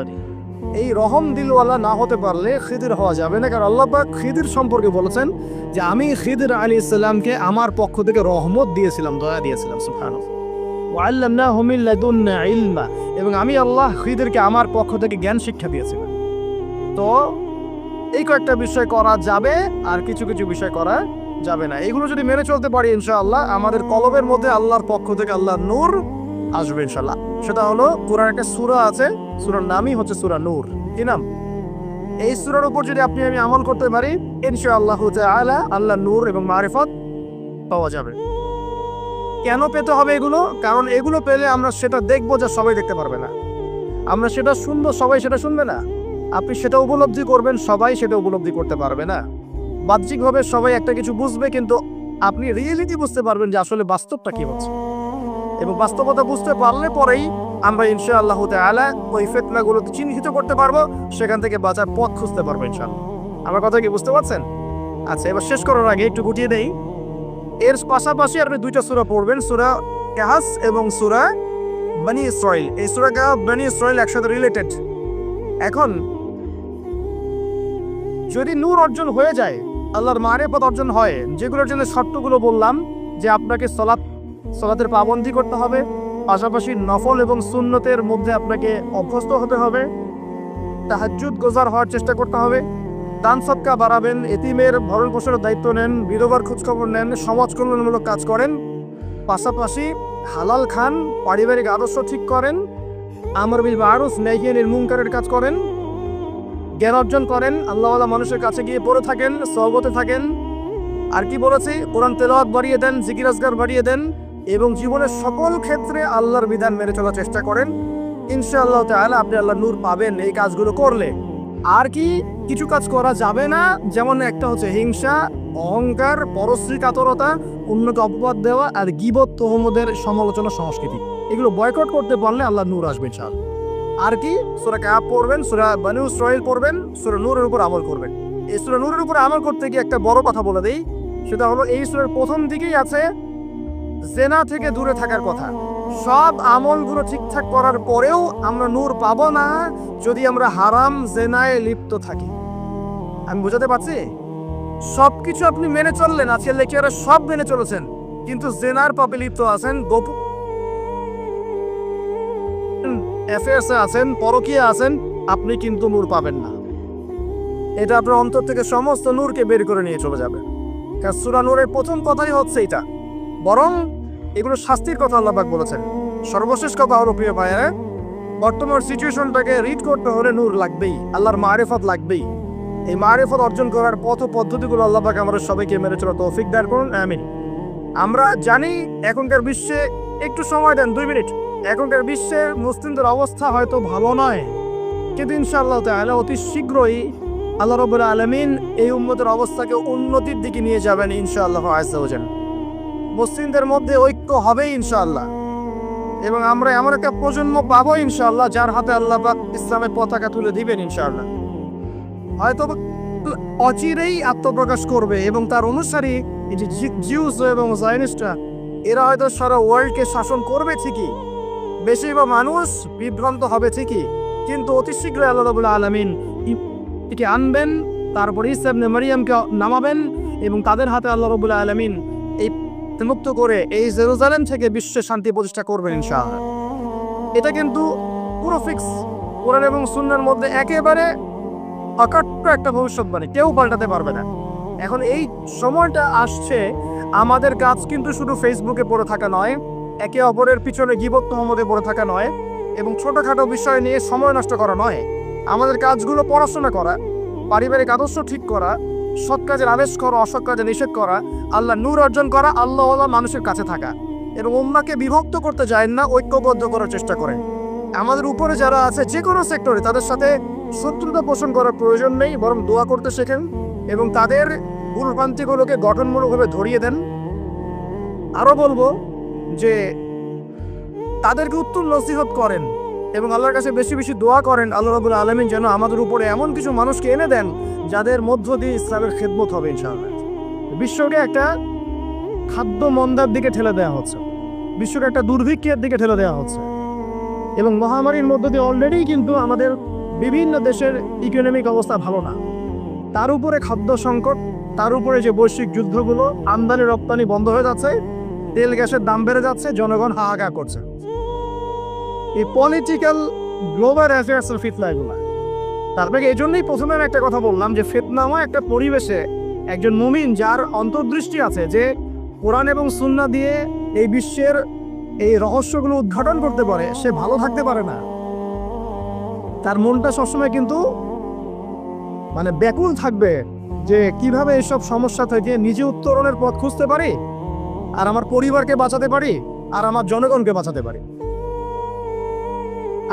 এই রহম দিলওয়ালা না হতে পারলে খিদির হওয়া যাবে না। কারণ আল্লাহ পাক খিদির সম্পর্কে বলেছেন যে আমি খিদির আলাইহিস সালামকে আমার পক্ষ থেকে রহমত দিয়েছিলাম, দয়া দিয়েছিলাম। সুবহানাল্লাহ। ওয়া আল্লামনাহু মিন লাদুন্না ইলমা, এবং আমি আল্লাহ খিদিরকে আমার পক্ষ থেকে জ্ঞান শিক্ষা দিয়েছিলাম। তো এই কয়েকটা বিষয় করা যাবে, আর কিছু কিছু বিষয় করা যাবে না। এগুলো যদি মেনে চলতে পারি ইনশাআল্লাহ আমাদের কলবের মধ্যে আল্লাহর পক্ষ থেকে আল্লাহর নূর আসবে ইনশাআল্লাহ। সেটা হলো কোরআন একটা সূরা আছে, সূরার নামই হচ্ছে সূরা নূর। কি নাম? এই সূরার উপর যদি আপনি আমি আমল করতে পারি, ইনশাআল্লাহ তাআলা আল্লাহ নূর এবং মারিফত পাওয়া যাবে। কেন পেতে হবে এগুলো? কারণ এগুলো পেলে আমরা সেটা দেখবো যা সবাই দেখতে পারবে না, আমরা সেটা শুনবো সবাই সেটা শুনবে না, আপনি সেটা উপলব্ধি করবেন সবাই সেটা উপলব্ধি করতে পারবে না। বাহ্যিকভাবে সবাই একটা কিছু বুঝবে, কিন্তু আপনি রিয়েলিটি বুঝতে পারবেন যে আসলে বাস্তবটা কি হচ্ছে, এবং বাস্তবতা বুঝতে পারলে পরেই আমরা ইনশাআল্লাহ তাআলা ওই ফিতনাগুলো চিহ্নিত করতে পারবো, সেখান থেকে বাঁচার পথ খুঁজতে পারবো ইনশাআল্লাহ। আমার কথা কি বুঝতে পারছেন? আচ্ছা, এবার শেষ করার আগে একটু গুটিয়ে দেই। এর পাশাপাশি আপনি দুইটা সূরা পড়বেন, সূরা কাহাস এবং সূরা বনি ইসরাইল। এই সূরা কাহাস বনি ইসরাইল একসাথে রিলেটেড। এখন যদি নূর অর্জন হয়ে যায়, আল্লাহর মারিফত অর্জন হয়, যেগুলোর জন্য শর্তগুলো বললাম, যে আপনাকে সালাতের পাবন্দি করতে হবে, পাশাপাশি নফল এবং সুন্নতের মধ্যে আপনাকে অভ্যস্ত হতে হবে, তাহাজ্জুদ গোজার হওয়ার চেষ্টা করতে হবে, দান সদকা বাড়াবেন, এতিমের ভরণ পোষণের দায়িত্ব নেন, বিধবার খোঁজখবর নেন, সমাজ কল্যাণমূলক কাজ করেন, পাশাপাশি হালাল খান, পারিবারিক আদর্শ ঠিক করেন, আমর বিল মারুফ নাহি আনিল মুনকারের কাজ করেন, জ্ঞান অর্জন করেন, আল্লাহওয়ালা মানুষের কাছে গিয়ে পড়ে থাকেন, সহবতে থাকেন। আর কি বলেছি? কোরআন তেলাওয়াত বাড়িয়ে দেন, জিকির আজকার বাড়িয়ে দেন, এবং জীবনের সকল ক্ষেত্রে আল্লাহর বিধান মেনে চলার চেষ্টা করেন। ইনশাআল্লাহ তাআলা আপনি আল্লাহর নূর পাবেন এই কাজগুলো করলে। আর কি কিছু কাজ করা যাবে না, যেমন একটা হচ্ছে হিংসা, অহংকার, পরশ্রী কাতরতা, অন্যকে অপবাদ দেওয়া, আর গীবত তহমদের সমালোচনা সংস্কৃতি। এগুলো বয়কট করতে পারলে আল্লাহর নূর আসবে ইনশাআল্লাহ। আর কি সূরা কাহাফ পড়বেন, সূরা বনী ইসরাইল পড়বেন, সূরা নূরের উপর আমল করবেন। এই সূরা নূরের উপর আমল করতে গিয়ে একটা বড় কথা বলে দেই, সেটা হলো এই সূরার প্রথম দিকেই আছে জেনা থেকে দূরে থাকার কথা। সব আমলগুলো ঠিকঠাক করার পরেও আমরা নূর পাবো না যদি আমরা হারাম জেনায় লিপ্ত থাকি। আমি বোঝাতে পারছি? সবকিছু আপনি মেনে চললেন, আজকের লেকচারে সব মেনে চলেছেন, কিন্তু জেনার পাপে লিপ্ত আছেন, গোপন অ্যাফেয়ার্সে আছেন, পরকীয়া আছেন, আপনি কিন্তু নূর পাবেন না। এটা আপনার অন্তর থেকে সমস্ত নূরকে বের করে নিয়ে চলে যাবে। কারণ সূরা নূরের প্রথম কথাই হচ্ছে এটা। বরং এগুলো শাস্তির কথা আল্লাহ পাক বলেছেন। সর্বশেষ কথা হলো প্রিয় ভাইয়েরা, বর্তমান সিচুয়েশনটাকে রিড করতে হলে নূর লাগবেই, আল্লাহর মারিফত লাগবেই। এই মারিফত অর্জন করার পথ ও পদ্ধতিগুলো আল্লাহ পাক আমাদের সবাইকে মেনে চলার তৌফিক দান করুন, আমিন। আমরা জানি এখনকার বিশ্বে, একটু সময় দেন 2 মিনিট, এখনকার বিশ্বের মুসলিমদের অবস্থা হয়তো ভালো নয়, কিন্তু ইনশাআল্লাহ তাআলা অতি শীঘ্রই আল্লাহ রাব্বুল আলামিন এই উম্মতের অবস্থাকে উন্নতির দিকে নিয়ে যাবেন ইনশাআল্লাহ আযজা ওয়া জাল। মুসলিমদের মধ্যে ঐক্য হবে ইনশাআল্লাহ, এবং আমরা এমন একটা প্রজন্ম পাবো ইনশাআল্লাহ যার হাতে আল্লাহ পাক ইসলামের পতাকা তুলে দিবেন ইনশাআল্লাহ। হয়তো অচিরেই আত্মপ্রকাশ করবে, এবং তার অনুসারী এই যে জিউস এবং জায়নিস্টরা, এরা হয়তো সারা ওয়ার্ল্ডকে শাসন করবে ঠিকই, বেশিরভাগ মানুষ বিভ্রান্ত হবে ঠিকই, কিন্তু অতি শীঘ্রই আল্লাহ রাব্বুল আলামিন একে আনবেন, তারপর ঈসা ইবনে মারইয়ামকে নামাবেন, এবং তাদের হাতে আল্লাহ রাব্বুল আলামিন এই মুক্ত করে এই জেরুজালেম থেকে বিশ্বে শান্তি প্রতিষ্ঠা করবেন ইনশাআল্লাহ। এটা কিন্তু পুরো ফিক্স, কোরআন এবং সুন্নাহর মধ্যে একেবারে অকাট্য একটা ভবিষ্যৎবাণী, কেউ পাল্টাতে পারবে না। এখন এই সময়টা আসছে, আমাদের কাজ কিন্তু শুধু ফেসবুকে পড়ে থাকা নয়, একে অপরের পিছনে গীবত তহমতে পড়ে থাকা নয়, এবং ছোটখাটো বিষয় নিয়ে সময় নষ্ট করা নয়। আমাদের কাজগুলো পড়াশোনা করা, পারিবারিক আদর্শ ঠিক করা, সৎ কাজের আদেশ করা, অসৎ কাজে নিষেধ করা, আল্লাহ নূর অর্জন করা, আল্লাহওয়ালা মানুষের কাছে থাকা, এবং উম্মাহকে বিভক্ত করতে যায় না, ঐক্যবদ্ধ করার চেষ্টা করেন। আমাদের উপরে যারা আছে যে কোনো সেক্টরে, তাদের সাথে শত্রুতা পোষণ করার প্রয়োজন নেই, বরং দোয়া করতে শেখেন, এবং তাদের ভুলভ্রান্তিগুলোকে গঠনমূলকভাবে ধরিয়ে দেন। আরও বলবো যে তাদেরকে উত্তম নসিহত করেন, এবং আল্লাহর কাছে বেশি বেশি দোয়া করেন আল্লাহ রাব্বুল আলামিন যেন আমাদের উপরে এমন কিছু মানুষকে এনে দেন যাদের মধ্য দিয়ে ইসলামের খেদমত হবে ইনশাআল্লাহ। বিশ্বকে একটা খাদ্য মন্দার দিকে ঠেলে দেওয়া হচ্ছে, বিশ্বকে একটা দুর্ভিক্ষের দিকে ঠেলে দেওয়া হচ্ছে, এবং মহামারীর মধ্য দিয়ে অলরেডি কিন্তু আমাদের বিভিন্ন দেশের ইকোনমিক অবস্থা ভালো না, তার উপরে খাদ্য সংকট, তার উপরে যে বৈশ্বিক যুদ্ধগুলো, আমদানি রপ্তানি বন্ধ হয়ে যাচ্ছে, তেল গ্যাসের দাম বেড়ে যাচ্ছে, জনগণ হাহাকার করছে। এই পলিটিক্যাল গ্লোবাল অ্যাফেয়ার্সের ফিতনা এগুলো। তারপরে এই জন্যই প্রথমে আমি একটা কথা বললাম যে ফিতনাময় একটা পরিবেশে একজন মুমিন যার অন্তর্দৃষ্টি আছে, যে কোরআন এবং সুন্নাহ দিয়ে এই বিশ্বের এই রহস্যগুলো উদ্ঘাটন করতে পারে, সে ভালো থাকতে পারে না। তার মনটা সবসময় কিন্তু মানে ব্যাকুল থাকবে যে কিভাবে এসব সমস্যা থেকে নিজে উত্তরণের পথ খুঁজতে পারি, আর আমার পরিবারকে বাঁচাতে পারি, আর আমার জনগণকে বাঁচাতে পারি।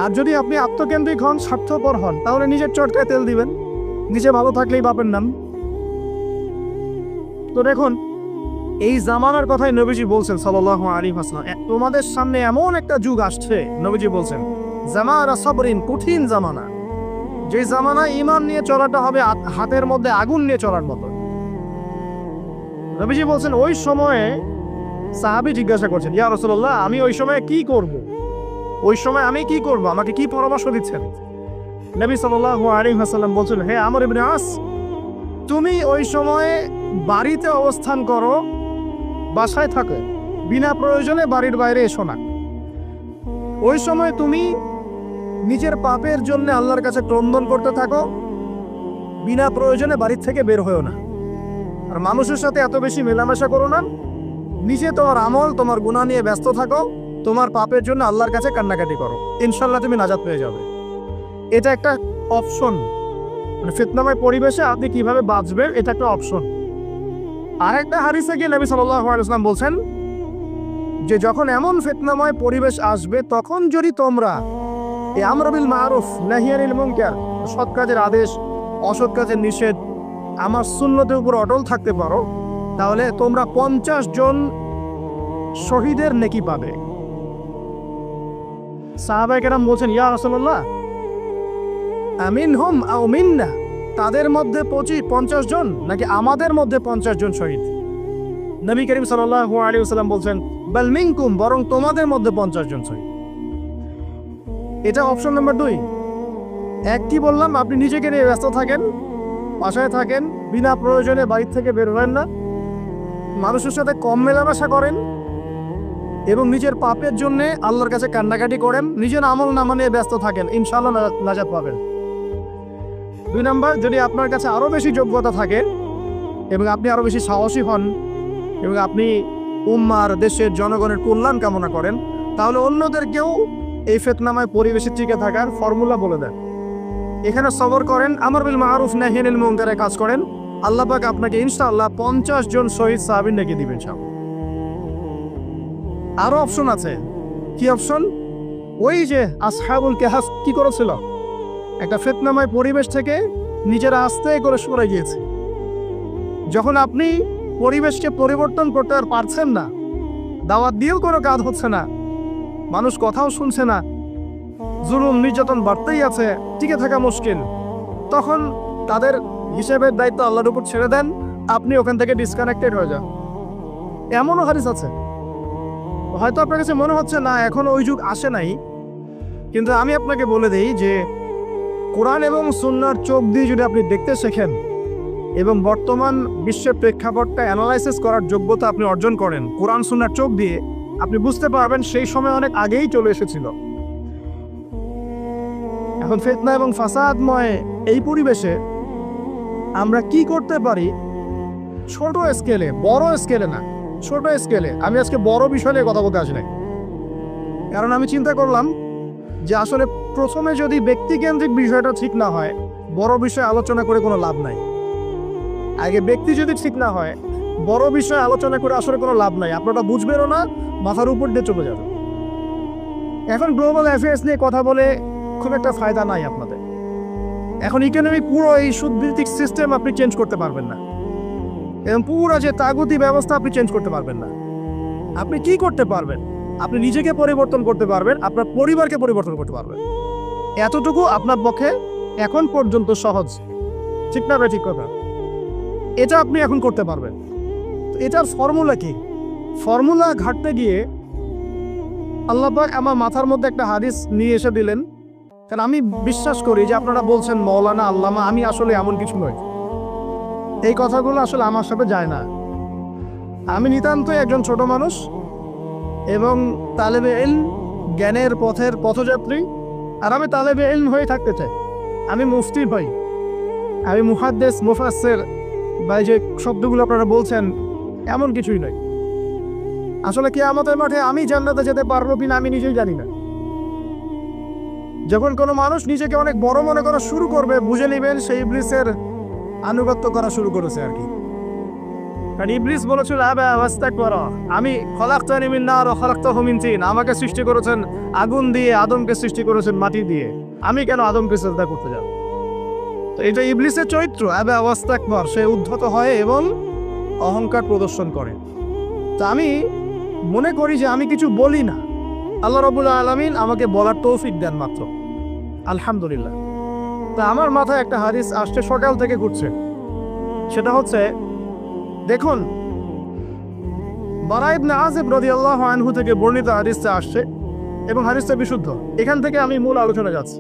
আর যদি আপনি আত্মকেন্দ্রিক হন, স্বার্থপর হন, তাহলে নিজের চটকায় তেল দিবেন, নিজে ভালো থাকলেই বাপের নাম। তো দেখুন, এই জামানার কথাই নবীজি বলছেন সাল্লাল্লাহু আলাইহি ওয়াসাল্লাম, তোমাদের সামনে এমন একটা যুগ আসছে, নবীজি বলছেন জামানা সাবরিন, কঠিন জামানা, যে জামানা ঈমান নিয়ে চলাটা হবে হাতের মধ্যে আগুন নিয়ে চলার মতো। নবীজি বলছেন ওই সময়ে সাহাবী জিজ্ঞাসা করছেন, ইয়া রাসূলুল্লাহ, আমি ওই সময় কি করব? ওই সময় আমি কি করব? আমাকে কি পরামর্শ দিচ্ছেন? নবী সাল্লাল্লাহু আলাইহি ওয়াসাল্লাম বলছেন, হে আমর ইবনে আস, তুমি ওই সময়ে বাড়িতে অবস্থান করো, বাসায় থাকো, বিনা প্রয়োজনে বাড়ির বাইরে এসো না। ওই সময় তুমি নিজের পাপের জন্য আল্লাহর কাছে ক্রন্দন করতে থাকো, বিনা প্রয়োজনে বাড়ির থেকে বের হয়েও না। আর মানুষের সাথে এত বেশি মেলামেশা করো না, নিজে তোমার আমল, তোমার গুনাহ নিয়ে ব্যস্ত থাকো, তোমার পাপের জন্য আল্লাহর কাছে কান্নাকাটি করো, ইনশাল্লাহ তুমি নাজাত পেয়ে যাবে। এটা একটা অপশন, মানে ফিতনাময় পরিবেশে আপনি কিভাবে বাঁচবেন, এটা একটা অপশন। আরেকটা হাদিসে গিয়ে নবী সাল্লাল্লাহু আলাইহি ওয়াসাল্লাম বলছেন যে যখন এমন ফিতনাময় পরিবেশ আসবে, তখন যদি তোমরা এই আমর বিল মারুফ নাহি আনিল মুনকার, সৎ কাজের আদেশ, অসৎ কাজের নিষেধ, আমার সুন্নতের উপর অটল থাকতে পারো, তাহলে তোমরা 50 জন শহীদের নেকি পাবে। সাহাবায়ে কেরাম বলছেন, ইয়া রাসূলুল্লাহ, আমিনহুম আও মিন্না, তাদের মধ্যে 50 জন নাকি আমাদের মধ্যে 50 জন শহীদ? নবী করিম সাল্লাল্লাহু আলাইহি ওয়াসাল্লাম বলছেন, বাল মিনকুম, বরং তোমাদের মধ্যে 50 জন শহীদ। এটা অপশন নাম্বার 2। এক কি বললাম, আপনি নিজেকে নিয়ে ব্যস্ত থাকেন, বাসায় থাকেন, বিনা প্রয়োজনে বাড়ি থেকে বের হবেন না, মানুষের সাথে কম মেলামেশা করেন এবং নিজের পাপের জন্য আল্লাহর কাছে কান্নাকাটি করেন, নিজের আমল নামা নিয়ে ব্যস্ত থাকেন, ইনশাআল্লাহ নাজাত পাবেন। 2 নাম্বার, যদি আপনার কাছে আরো বেশি যোগ্যতা থাকে এবং আপনি আরো বেশি সাহসী হন এবং আপনি উম্মার, দেশের জনগণের কল্যাণ কামনা করেন, তাহলে অন্যদেরকেও এই ফিতনাময় পরিবেশে টিকে থাকার ফর্মুলা বলে দেন। এখানে সবর করেন, আমর বিল মারুফ নাহি আনিল মুনকারের কাজ করেন, আল্লাহ পাক আপনাকে ইনশাআল্লাহ 50 জন শহীদ সাহাবী নাকি দিবেন। আরো অপশন আছে। কি অপশন? ওই যে আসহাবুল কাহফ কি করেছিল, একটা ফিতনাময় পরিবেশ থেকে নিজেরা আস্তে করে সরে গিয়েছে। যখন আপনি পরিবেশকে পরিবর্তন করতে আর পারছেন না, দাওয়াত দিয়েও কোনো কাজ হচ্ছে না, মানুষ কথাও শুনছে না, জুলুম নির্যাতন বাড়তেই আছে, টিকে থাকা মুশকিল, তখন তাদের হিসেবের দায়িত্ব আল্লাহর উপর ছেড়ে দেন, আপনি ওখান থেকে ডিসকানেক্টেড হয়ে যান। এমনও হাদিস আছে। হয়তো আপনার কাছে মনে হচ্ছে না এখনো ওই যুগ আসে নাই, কিন্তু আমি আপনাকে বলে দিই যে কোরআন এবং সুন্নাহর চোখ দিয়ে যদি আপনি দেখতে শেখেন এবং বর্তমান বিশ্বের প্রেক্ষাপটটা অ্যানালাইসিস করার যোগ্যতা আপনি অর্জন করেন কোরআন সুন্নাহর চোখ দিয়ে, আপনি বুঝতে পারবেন সেই সময় অনেক আগেই চলে এসেছিল। এখন ফিতনা এবং ফাসাদময় এই পরিবেশে আমরা কি করতে পারি, ছোট স্কেলে, বড় স্কেলে না, ছোট স্কেলে। আমি আজকে বড় বিষয় নিয়ে কথা বলতে আসি নাই, কারণ আমি চিন্তা করলাম যে আসলে প্রথমে যদি ব্যক্তিকেন্দ্রিক বিষয়টা ঠিক না হয়, বড় বিষয় আলোচনা করে কোনো লাভ নাই। আগে ব্যক্তি যদি ঠিক না হয়, বড় বিষয় আলোচনা করে আসলে কোনো লাভ নাই, আপনারা বুঝবেনও না, মাথার উপর দিয়ে চলে যাবে। এখন গ্লোবাল অ্যাফেয়ার্স নিয়ে কথা বলে খুব একটা ফায়দা নাই আপনাদের। এখন ইকোনমি পুরো এই সুদভিত্তিক সিস্টেম আপনি চেঞ্জ করতে পারবেন না, এবং পুরো যে তাগুতি ব্যবস্থা আপনি চেঞ্জ করতে পারবেন না। আপনি কি করতে পারবেন? আপনি নিজেকে পরিবর্তন করতে পারবেন, আপনার পরিবারকে পরিবর্তন করতে পারবেন। এতটুকু আপনার পক্ষে এখন পর্যন্ত সহজ, ঠিক না? ঠিক কথা, এটা আপনি এখন করতে পারবেন। তো এটার ফর্মুলা কি? ফর্মুলা ঘাটতে গিয়ে আল্লাহ পাক আমার মাথার মধ্যে একটা হাদিস নিয়ে এসে দিলেন, কারণ আমি বিশ্বাস করি যে আপনারা বলছেন মৌলানা, আল্লামা, আমি আসলে এমন কিছু নই। এই কথাগুলো আসলে আমার সাথে যায় না। আমি নিতান্তই একজন ছোট মানুষ এবং তালেবে ইলম, জ্ঞানের পথের পথযাত্রী। আর আমি তালেবে ইলম হয়ে থাকতে চাই। আমি মুফতি হই, আমি মুহাদ্দিস, মুফাসসির বা যে শব্দগুলো আপনারা বলছেন, এমন কিছুই নয়। আসলে কিয়ামতের মাঠে আমি জান্নাতে যেতে পারবো কিনা আমি নিজেই জানি না। যখন কোনো মানুষ নিজেকে অনেক বড় মনে করা শুরু করবে, বুঝে নেবেন সেই ইবলিসের আনুগত্য করা শুরু করেছে আর কি। কারণ ইবলিস বলেছিল আবা ওয়াস্তাকবারা, আমি খলাকতানি মিন নার ওয়া খলাকতাহু মিন তিন, আমাকে সৃষ্টি করেছেন আগুন দিয়ে, আদমকে সৃষ্টি করেছেন মাটি দিয়ে, আমি কেন আদমকে সিজদা করতে যাব? তো এটা ইবলিসের চরিত্র, আবা ওয়াস্তাকবার, সে উদ্ধত হয় এবং অহংকার প্রদর্শন করে। তা আমি মনে করি যে আমি কিছু বলি না, আল্লাহ রাব্বুল আলামিন আমাকে বলার তৌফিক দেন মাত্র, আলহামদুলিল্লাহ। তা আমার মাথায় একটা হাদিস আসছে, সকাল থেকে ঘুরছে, সেটা হচ্ছে দেখুন বারা ইবনে আযিব রাদিয়াল্লাহু আনহু থেকে বর্ণিত হাদিসটা আসছে এবং হাদিসটা বিশুদ্ধ। এখান থেকে আমি মূল আলোচনা যাচ্ছি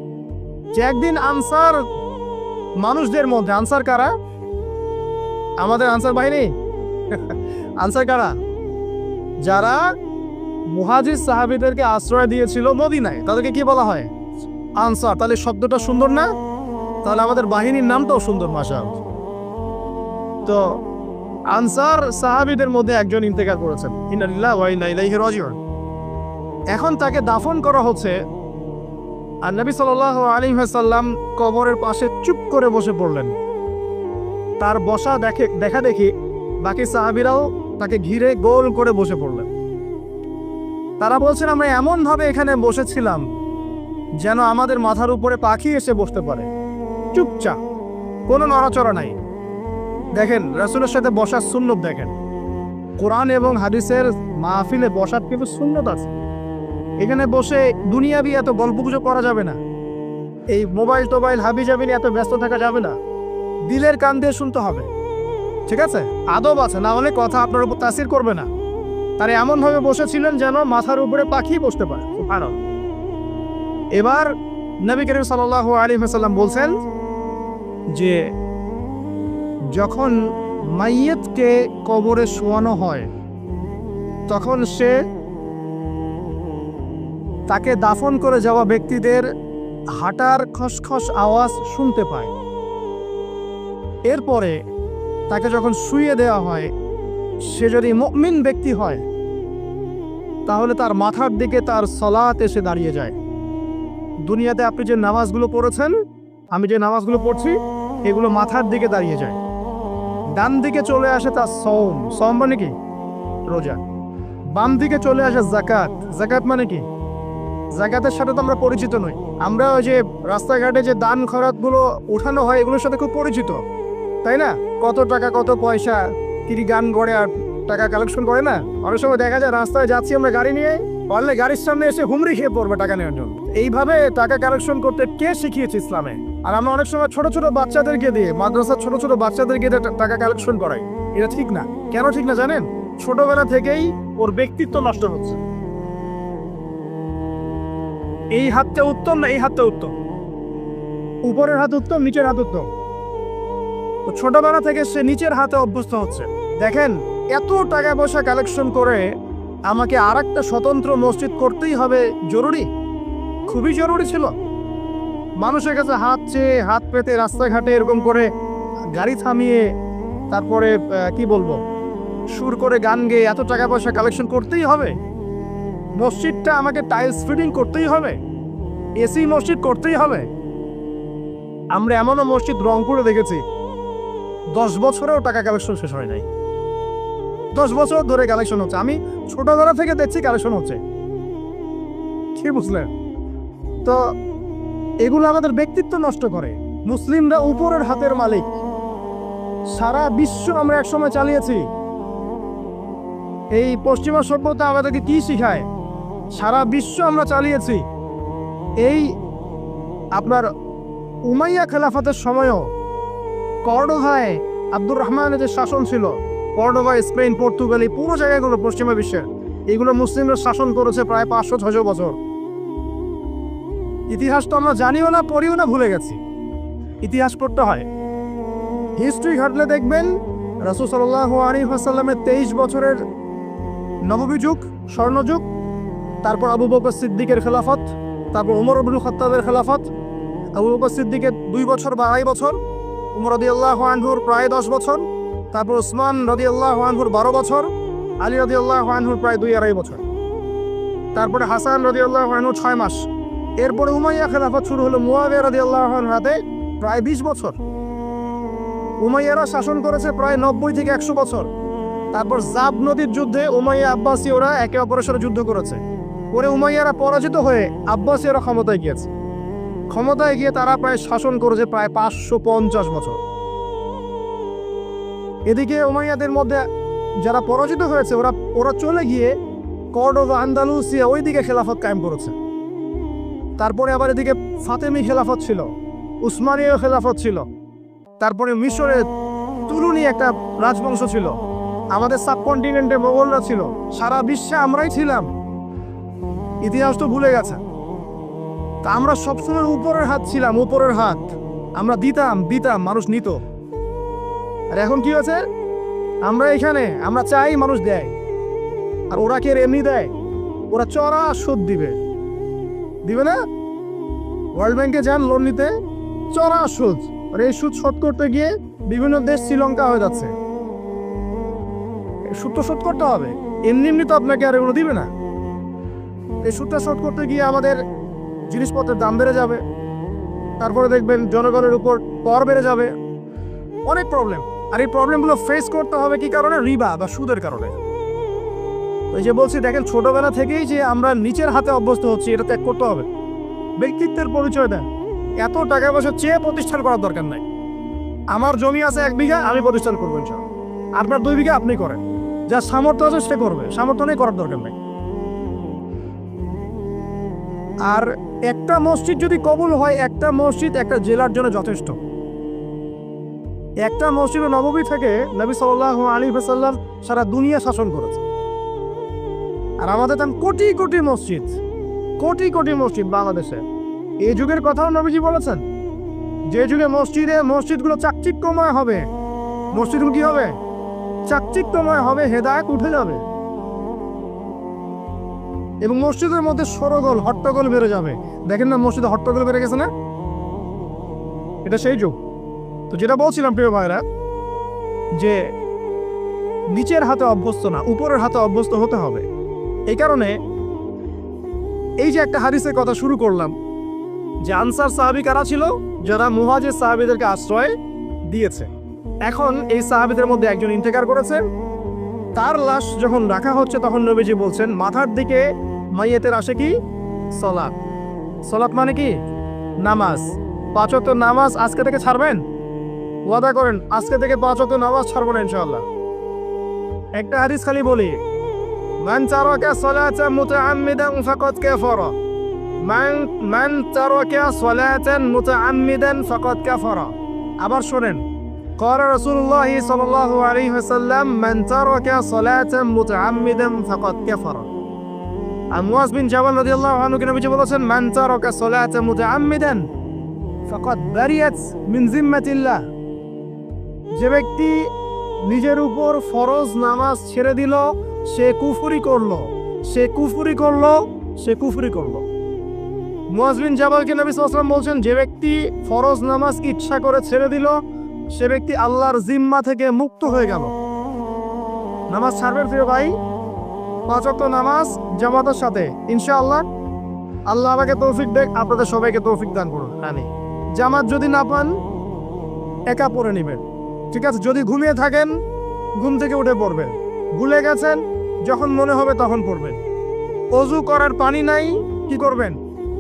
যে একদিন আনসার মানুষদের মধ্যে, আনসার কারা? আমাদের আনসার বাহিনী। আনসার কারা? যারা মুহাজির সাহাবীদেরকে আশ্রয় দিয়েছিল মদিনায়, তাদেরকে কি বলা হয়? আনসার। তাহলে শব্দটা সুন্দর না? তাহলে আমাদের বাহিনীর নামটাও সুন্দর, মাশাআল্লাহ। তো আনসার সাহাবীদের মধ্যে একজন ইন্তেকাল করেছেন, ইন্না লিল্লাহি ওয়া ইন্না ইলাইহি রাজিউন। এখন তাকে দাফন করা হচ্ছে, আর নবী সাল্লাল্লাহু আলাইহি ওয়াসাল্লাম কবরের পাশে চুপ করে বসে পড়লেন। তার বসা দেখা দেখি বাকি সাহাবীরাও তাকে ঘিরে গোল করে বসে পড়লেন। তারা বলছেন আমরা এমন ভাবে এখানে বসেছিলাম যেন আমাদের মাথার উপরে পাখি এসে বসতে পারে, চুপচাপ, কোনো নড়াচড়া নাই। দেখেন রাসূলের সাথে বসার সুন্নত, দেখেন কোরআন এবং হাদিসের মাহফিলে বসার কিন্তু সুন্নত আছে। এখানে বসে দুনিয়াবি এত গল্পগুজব করা যাবে না, এই মোবাইল টোবাইল হাবি জাবি নিয়ে এত ব্যস্ত থাকা যাবে না, দিলের কান দিয়ে শুনতে হবে, ঠিক আছে? আদব আছে, না হলে কথা আপনার উপর তাসির করবে না। তারা এমনভাবে বসেছিলেন যেন মাথার উপরে পাখি বসতে পারে, সুবহানাল্লাহ। এবার নবী করিম সাল্লাল্লাহু আলাইহি ওয়াসাল্লাম বলছেন যে যখন মাইয়িতকে কবরে শোয়ানো হয় তখন সে তাকে দাফন করে যাওয়া ব্যক্তিদের হাঁটার খসখস আওয়াজ শুনতে পায়। এরপরে তাকে যখন শুইয়ে দেওয়া হয়, সে যদি মুমিন ব্যক্তি হয় তাহলে তার মাথার দিকে তার সালাত এসে দাঁড়িয়ে যায়। দুনিয়াতে আপনি যে নামাজগুলো পড়েছেন, আমি যে নামাজগুলো পড়ছি, এগুলো মাথার দিকে দাঁড়িয়ে যায়। ডান দিকে চলে আসে তার সওম, সওম মানে কি? রোজা। বাম দিকে চলে আসে যাকাত, যাকাত মানে কি? যাকাতের সাথে তো আমরা পরিচিত নই, আমরা ওই যে রাস্তাঘাটে যে দান খয়রাতগুলো উঠানো হয় এগুলোর সাথে খুব পরিচিত, তাই না? কত টাকা কত পয়সা, কি গান গড়ে আর টাকা কালেকশন করে না? অনেক সময় দেখা যায় রাস্তায় যাচ্ছি আমরা গাড়ি নিয়ে, পারলে গাড়ির সামনে এসে হুমড়ি খেয়ে পড়বে টাকা নেওয়ার জন্য। এইভাবে টাকা কালেকশন করতে কে শিখিয়েছে ইসলামে? আর আমরা অনেক সময় ছোট ছোট বাচ্চাদেরকে দিয়ে, মাদ্রাসার ছোট ছোট বাচ্চাদেরকে দিয়ে টাকা কালেকশন করাই। এটা ঠিক না। কেন ঠিক না জানেন? ছোটবেলা থেকেই ওর ব্যক্তিত্ব নষ্ট হচ্ছে। এই হাতটা উত্তম না এই হাতটা উত্তম? উপরের হাত উত্তম, নিচের হাত উত্তম? তো ছোটবেলা থেকে সে নিচের হাতে অভ্যস্ত হচ্ছে। দেখেন এত টাকা পয়সা কালেকশন করে আমাকে আর একটা স্বতন্ত্র মসজিদ করতেই হবে জরুরি? খুবই জরুরি ছিল। মানুষের কাছে হাত চেয়ে, হাত পেতে রাস্তাঘাটে এরকম করে গাড়ি থামিয়ে, তারপরে কি বলবো, সুর করে গান গেয়ে এত টাকা পয়সা কালেকশন করতেই হবে? মসজিদটা আমাকে টাইলস ফিটিং করতেই হবে? এসি মসজিদ করতেই হবে? আমরা এমনও মসজিদ রংপুরে দেখেছি 10 বছরেও টাকা কালেকশন শেষ হয় নাই। 10 বছর ধরে কালেকশন হচ্ছে। আমি ছোটবেলা থেকে দেখছি কালেকশন হচ্ছে। কি বুঝলেন? তো এগুলো আমাদের ব্যক্তিত্ব নষ্ট করে। মুসলিমরা উপরের হাতের মালিক। সারা বিশ্ব আমরা একসময় চালিয়েছি। এই পশ্চিমা সভ্যতা আমাদেরকে কি শিখায়? সারা বিশ্ব আমরা চালিয়েছি। এই আপনার উমাইয়া খেলাফতের সময়ও কর্ডোভায় আব্দুর রহমানের যে শাসন ছিল, কর্ডোভা, স্পেন, পর্তুগাল, এই পুরো জায়গাগুলো পশ্চিমা বিশ্বের, এগুলো মুসলিমরা শাসন করেছে প্রায় 500-600 বছর। ইতিহাস তো আমরা জানিও না, পড়িও না, ভুলে গেছি। ইতিহাস পড়তে হয়। হিস্ট্রি ঘাটলে দেখবেন রাসূল সাল্লাল্লাহু আলাইহি ওয়াসাল্লামের 23 বছরের নববী যুগ, স্বর্ণযুগ, তারপর আবু বকর সিদ্দিকের খেলাফত, তারপর ওমর ইবনুল খাত্তাবের খেলাফত। আবু বকর সিদ্দিকের 2 বছর বা 2.5 বছর, ওমর রাদিয়াল্লাহু আনহুর প্রায় 10 বছর, তারপর উসমান রাদিয়াল্লাহু আনহুর 12 বছর, আলী রাদিয়াল্লাহু আনহুর প্রায় 2-2.5 বছর, তারপরে হাসান রাদিয়াল্লাহু আনহু 6 মাস। এরপরে উমাইয়া খেলাফত শুরু হলো মুয়াবিয়া রাদিয়াল্লাহু আনহু হাতে প্রায় 20 বছর। উমাইয়ারা শাসন করেছে প্রায় 90 থেকে 100 বছর। তারপর জাব নদীর যুদ্ধে উমাইয়া আব্বাসীয়রা একে অপরের সাথে যুদ্ধ করেছে। পরে উমাইয়ারা পরাজিত হয়ে আব্বাসীয়রা ক্ষমতায় গিয়েছে। ক্ষমতায় গিয়ে তারা প্রায় শাসন করেছে প্রায় 550 বছর। এদিকে উমাইয়াদের মধ্যে যারা পরাজিত হয়েছে ওরা চলে গিয়ে কর্ডোবা, আন্দালুসিয়া ওইদিকে খেলাফত কায়েম করেছে। তারপরে আবার এদিকে ফাতেমি খেলাফত ছিল, উসমানীয় খেলাফত ছিল। তারপরে মিশরে তুরুনি একটা রাজবংশ ছিল। আমাদের সাবকন্টিনেন্টে মোগলরা ছিল। সারা বিশ্বে আমরাই ছিলাম। ইতিহাস তো ভুলে গেছে। তা আমরা সবসময় উপরের হাত ছিলাম, উপরের হাত। আমরা দিতাম, মানুষ নিত। আর এখন কি হয়েছে? আমরা এখানে আমরা চাই, মানুষ দেয়। আর ওরা কি এমনি দেয়? ওরা চড়া সুদ দিবে না? ওয়ার্ল্ড ব্যাংকে যান লোন নিতে, চড়া সুদ। আর এই সুদ শোধ করতে গিয়ে বিভিন্ন দেশ শ্রীলঙ্কা হয়ে যাচ্ছে। সুদ তো শোধ করতে হবে, এমনি তো আপনাকে আর এগুলো দিবে না। এই সুদটা শোধ করতে গিয়ে আমাদের জিনিসপত্রের দাম বেড়ে যাবে। তারপরে দেখবেন জনগণের উপর কর বেড়ে যাবে। অনেক প্রবলেম। আর এই প্রবলেমগুলো ফেস করতে হবে কি কারণে? রিবা বা সুদের কারণে। ওই যে বলছি, দেখেন ছোটবেলা থেকেই যে আমরা নিচের হাতে অভ্যস্ত হচ্ছি, এটা ত্যাগ করতে হবে। ব্যক্তিত্বের পরিচয় দেন। এত টাকা পয়সা চেয়ে প্রতিষ্ঠান করার দরকার নাই। আমার জমি আছে 1 বিঘা, আমি প্রতিষ্ঠান করবো ইনশাআল্লাহ। আপনার 2 বিঘা আপনি করেন। যা সামর্থ্য আছে সে করবে, সামর্থ্য নেই করার দরকার নেই। আর একটা মসজিদ যদি কবুল হয়, একটা মসজিদ একটা জেলার জন্য যথেষ্ট। একটা মসজিদ নববী থেকে নবী সাল্লাল্লাহু আলাইহি ওয়াসাল্লাম সারা দুনিয়া শাসন করেছে। আর আমাদের তার কোটি কোটি মসজিদ বাংলাদেশে। এই যুগের কথাও নবীজি বলেছেন, যে যুগে মসজিদগুলো চাকচিক্যময় হবে, মসজিদগুলো কি হবে? চাকচিক্যময় হবে, হেদায়েত উঠে যাবে। এবং মসজিদের মধ্যে সরগোল, হট্টগোল বেড়ে যাবে। দেখেন না মসজিদে হট্টগোল বেড়ে গেছে না? এটা সেই যুগ। তো যেটা বলছিলাম প্রিয় ভাইরা, যে নিচের হাতে অভ্যস্ত না, উপরের হাতে অভ্যস্ত হতে হবে। এই কারণে এই যে একটা হাদিসের কথা শুরু করলাম, যে আনসার সাহাবী কারা ছিল? যারা মুহাজির সাহাবীদেরকে আশ্রয় দিয়েছে। এখন এই সাহাবীদের মধ্যে একজন ইন্তেকার করেছে। তার লাশ যখন রাখা হচ্ছে, তখন নবীজি বলছেন, মাথার দিকে মাইয়েতের আসে কি? সালাত। সালাত মানে কি? নামাজ। 5 ওয়াক্ত নামাজ আজকে থেকে ছাড়বেন? ওয়াদা করেন আজকে থেকে 5 ওয়াক্ত নামাজ ছাড়বো না ইনশাআল্লাহ। একটা হাদিস খালি বলি, মান তারাকা সালাতান মুতাআম্মিদান ফাকাদ কাফারা। মান তারাকা সালাতান মুতাআম্মিদান ফাকাদ কাফারা। আবার শুনেন, قال رسول الله صلى الله عليه وسلم من ترك صلاة متعمدا فقد كفر. মুয়াজ বিন জাবাল রাদিয়াল্লাহু আনহু কে নবীজি বলেছেন, মান তারাকা সালাতান মুতাআম্মিদান ফাকাদ বারিয়াত মিন জিম্মাতিল্লাহ। যে ব্যক্তি নিজের উপর ফরজ নামাজ ছেড়ে দিল, সে কুফরি করলো। মুয়াজ বিন জাবালকে নবী সাল্লাল্লাহু আলাইহি ওয়াসাল্লাম বলছেন, যে ব্যক্তি ফরজ নামাজ ইচ্ছা করে ছেড়ে দিল, সে ব্যক্তি আল্লাহর জিম্মা থেকে মুক্ত হয়ে গেল। নামাজ ছাড়বেন প্রিয় ভাই, 5 ওয়াক্ত নামাজ জামাতের সাথে ইনশাআল্লাহ। আল্লাহ আমাকে তৌফিক দেখ, আপনাদের সবাইকে তৌফিক দান করুন। আমি জামাত যদি না পান, একা পড়ে নেবেন, ঠিক আছে? যদি ঘুমিয়ে থাকেন, ঘুম থেকে উঠে পড়বেন। ভুলে গেছেন, যখন মনে হবে তখন পড়বেন। অজু করার পানি নাই, কি করবেন?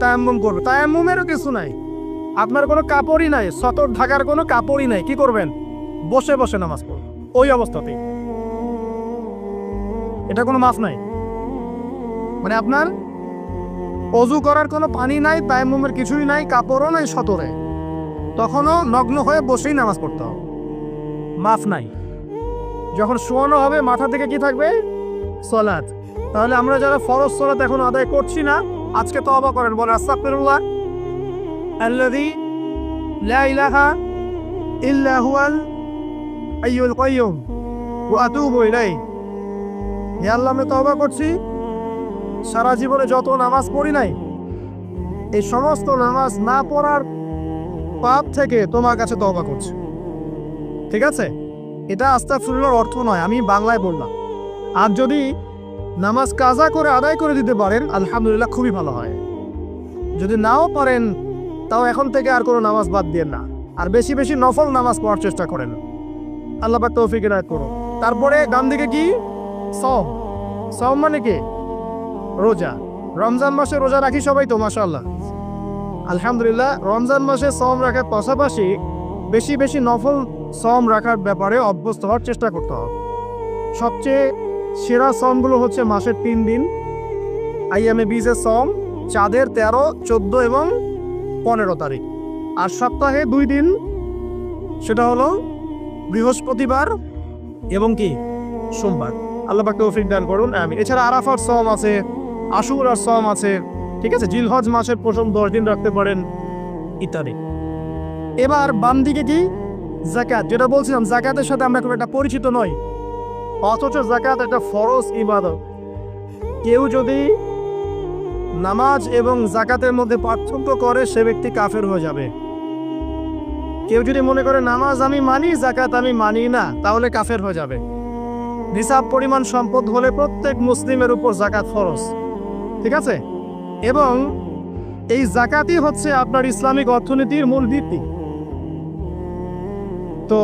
তায়াম্মুম করবেন। তায়াম্মুমেরও কিছু নাই, আপনার কোনো কাপড়ই নাই, সতর ঢাকার কোনো কাপড়ই নাই, কি করবেন? বসে বসে নামাজ পড়বেন ওই অবস্থাতেই। এটা কোনো মাফ নাই। মানে আপনার অজু করার কোনো পানি নাই, তায়াম্মুমের কিছুই নাই, কাপড়ও নাই সতরে, তখনও নগ্ন হয়ে বসেই নামাজ পড়তে হবে, মাফ নাই। যখন শোয়ানো হবে, মাথা থেকে কি থাকবে? সালাত। তাহলে আমরা যারা ফরজ সালাত এখন আদায় করছি না, আজকে তওবা করেন, বলেন আস্তাগফিরুল্লাহ আল্লাযী লা ইলাহা ইল্লা হুয়াল হাইয়ুল কাইয়্যুম ওয়া আতুবু ইলাইহি। হে আল্লাহ, আমি তওবা করছি, সারা জীবনে যত নামাজ পড়ি নাই, এই সমস্ত নামাজ না পড়ার পাপ থেকে তোমার কাছে তওবা করছি। ঠিক আছে? এটা আস্তাগফিরুল্লাহর অর্থ নয়, আমি বাংলায় বললাম। আর যদি নামাজ কাজা করে আদায় করে দিতে পারেন, আলহামদুলিল্লাহ, খুবই ভালো হয়। যদি নাও পারেন, তাও এখন থেকে আর কোনো নামাজ বাদ দিয়ে না, আর বেশি বেশি নফল নামাজ পড়ার চেষ্টা করেন। আল্লাহ পাক তৌফিক এনায়েত করুন। তারপরে ডান দিকে কি? সওম। সওম মানে কি? রোজা। রমজান মাসে রোজা রাখি সবাই তো মাশাআল্লাহ, আলহামদুলিল্লাহ। রমজান মাসে সওম রাখার পাশাপাশি বেশি বেশি নফল সওম রাখার ব্যাপারে অভ্যস্ত হওয়ার চেষ্টা করতে হবে। সবচেয়ে সেরা সওমগুলো হচ্ছে মাসের 3 দিন, আইয়ামে বীজের সওম, চাঁদের 13, 14 এবং 15 তারিখ। আর সপ্তাহে 2 দিন, সেটা হলো বৃহস্পতিবার এবং কি সোমবার। আল্লাহ পাক তৌফিক দান করুন, আমিন। এছাড়া আরাফার সওম আছে, আশুরার সওম আছে, ঠিক আছে, জিলহজ মাসের প্রথম 10 দিন রাখতে পারেন ইত্যাদি। এবার বাম দিকে কি? যাকাত। যেটা বলছিলাম, যাকাতের সাথে আমরা খুব একটা পরিচিত নই, অথচ যাকাত একটা ফরজ ইবাদত। কেউ যদি নামাজ এবং যাকাতের মধ্যে পার্থক্য করে সে ব্যক্তি কাফের হয়ে যাবে। কেউ যদি মনে করে নামাজ আমি মানি, যাকাত আমি মানি না, তাহলে কাফের হয়ে যাবে। নিসাব পরিমাণ সম্পদ হলে প্রত্যেক মুসলিমের উপর যাকাত ফরজ, ঠিক আছে? এবং এই যাকাতই হচ্ছে আপনার ইসলামিক অর্থনীতির মূল ভিত্তি। তো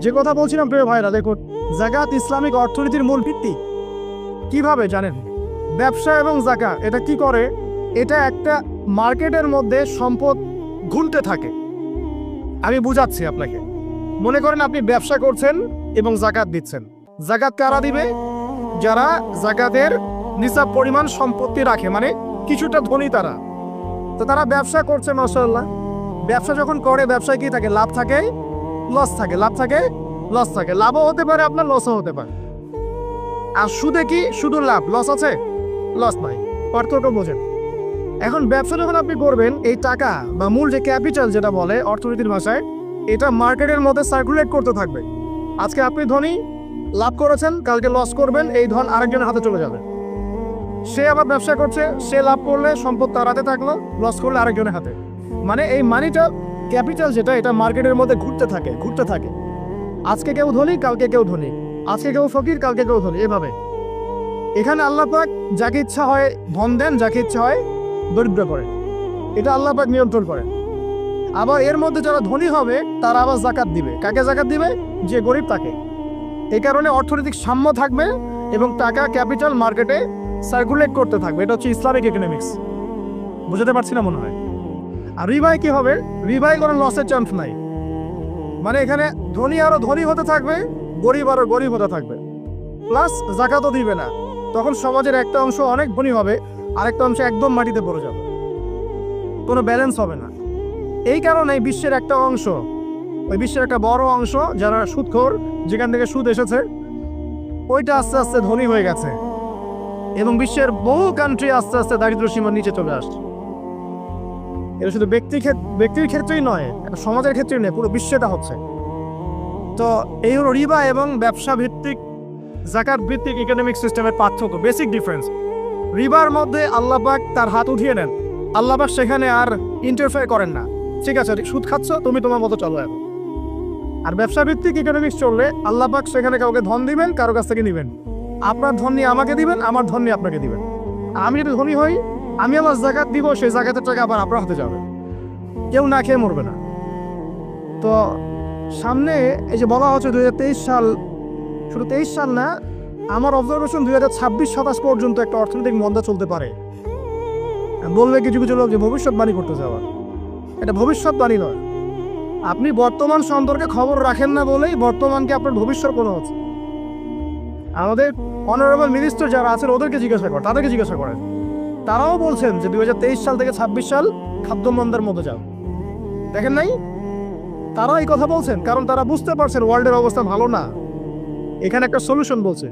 যে কথা বলছিলাম প্রিয় ভাইরা, দেখুন, যাকাত ইসলামিক অর্থনীতির মূল ভিত্তি। কিভাবে জানেন? ব্যবসা এবং যাকাত এটা কি করে? এটা একটা মার্কেটের মধ্যে সম্পদ ঘুরতে থাকে। আমি বুঝাচ্ছি আপনাকে। মনে করেন আপনি ব্যবসা করছেন এবং যাকাত দিচ্ছেন। যাকাত কারা দিবে? যারা যাকাতের নিসাব পরিমাণ সম্পত্তি রাখে, মানে কিছুটা ধনী তারা। তো তারা ব্যবসা করছে মাশাআল্লাহ। ব্যবসা যখন করে, ব্যবসায় কি থাকে? লাভ থাকে, লস থাকে, লাভ থাকে, লস থাকে। লাভও হতে পারে আপনার, লসও হতে পারে। আর সুদে কি? শুধু লাভ, লস আছে? লস নাই। পার্থক্য বোঝেন। এখন ব্যবসা যখন আপনি করবেন, এই টাকা বা মূল যে ক্যাপিটাল যেটা বলে অর্থনীতির ভাষায়, এটা মার্কেটের মধ্যে সার্কুলেট করতে থাকবে। আজকে আপনি ধনী, লাভ করেছেন, কালকে লস করবেন, এই ধন আরেকজনের হাতে চলে যাবে। সে আবার ব্যবসা করছে, সে লাভ করলে সম্পদ তার হাতে থাকলো, লস করলে আরেকজনের হাতে। মানে এই মানিটা, ক্যাপিটাল যেটা, এটা মার্কেটের মধ্যে ঘুরতে থাকে, ঘুরতে থাকে। আজকে কেউ ধনী, কালকে কেউ ধনী, আজকে কেউ ফকির, কালকে কেউ ধনী, এভাবে। এখানে আল্লাহ পাক যাকে ইচ্ছা হয় ধন দেন, যাকে ইচ্ছা হয় দরিদ্র করেন। এটা আল্লাহ পাক নিয়ন্ত্রণ করেন। আবার এর মধ্যে যারা ধনী হবে তারা আবার যাকাত দিবে। কাকে যাকাত দিবে? যে গরিব তাকে। এই কারণে অর্থনৈতিক সাম্য থাকবে এবং টাকা, ক্যাপিটাল মার্কেটে সার্কুলেট করতে থাকবে। এটা হচ্ছে ইসলামিক ইকোনমিক্স। বুঝতে পারছি না মনে হয়। আর রিবায় কি হবে? রিবায় কোনো লসের চান্স নাই। মানে এখানে ধনী আরো ধনী হতে থাকবে, গরিব আরো গরিব হতে থাকবে, প্লাস যাকাতও দিবে না। তখন সমাজের একটা অংশ অনেক ধনী হবে, আরেকটা অংশ একদম মাটিতে পড়ে যাবে, কোনো ব্যালেন্স হবে না। এই কারণে বিশ্বের একটা অংশ, ওই বিশ্বের একটা বড় অংশ যারা সুদখোর, যেখান থেকে সুদ এসেছে, ওইটা আস্তে আস্তে ধনী হয়ে গেছে এবং বিশ্বের বহু কান্ট্রি আস্তে আস্তে দারিদ্র্য সীমার নিচে চলে আসছে। এটা শুধু ব্যক্তির ক্ষেত্রেই নয়, এটা সমাজের ক্ষেত্রেই নয়, পুরো বিশ্বটা হচ্ছে। তো এই হলো রিবা এবং ব্যবসা ভিত্তিক, যাকাত ভিত্তিক ইকোনমিক সিস্টেমের পার্থক্য, বেসিক ডিফারেন্স। রিবার মধ্যে আল্লাহ পাক তার হাত উঠিয়ে নেন, আল্লাহ পাক সেখানে আর ইন্টারফেয়ার করেন না। ঠিক আছে, সুদ খাচ্ছ, তুমি তোমার মতো চলো এখন। আর ব্যবসা ভিত্তিক ইকোনমিক্স চললে আল্লাহ পাক সেখানে কাউকে ধন দিবেন, কারো কাছ থেকে নিবেন। আপনার ধন নিয়ে আমাকে দিবেন, আমার ধন নিয়ে আপনাকে দিবেন। আমি যদি ধনী হই, আমি আমার যাকাত দিব, সেই যাকাতের টাকা আবার আপনার হাতে যাবে, কেউ না খেয়ে মরবে না। তো সামনে এই যে বলা হচ্ছে 2023 সাল, শুধু 23 সাল না, আমার অবজারভেশন 2026-27 পর্যন্ত একটা অর্থনৈতিক মন্দা চলতে পারে। বললে কিছু কিছু লোক যে ভবিষ্যৎবাণী করতে যাওয়া, এটা ভবিষ্যৎবাণী নয়। আপনি বর্তমান সম্পর্কে খবর রাখেন না বলেই বর্তমানকে আপনার ভবিষ্যৎ মনে হচ্ছে। আমাদের অনারেবল মিনিস্টার যারা আছেন ওদেরকে জিজ্ঞাসা করেন, তাদেরকে জিজ্ঞাসা করেন, তারাও বলছেন যে 2023 সাল থেকে 26 সাল খাদ্যমন্দার মধ্যে যাও। দেখেন নাই? তারা এই কথা বলছেন কারণ তারা বুঝতে পারছেন ওয়ার্ল্ডের অবস্থা ভালো না। এখানে একটা সলিউশন বলছে,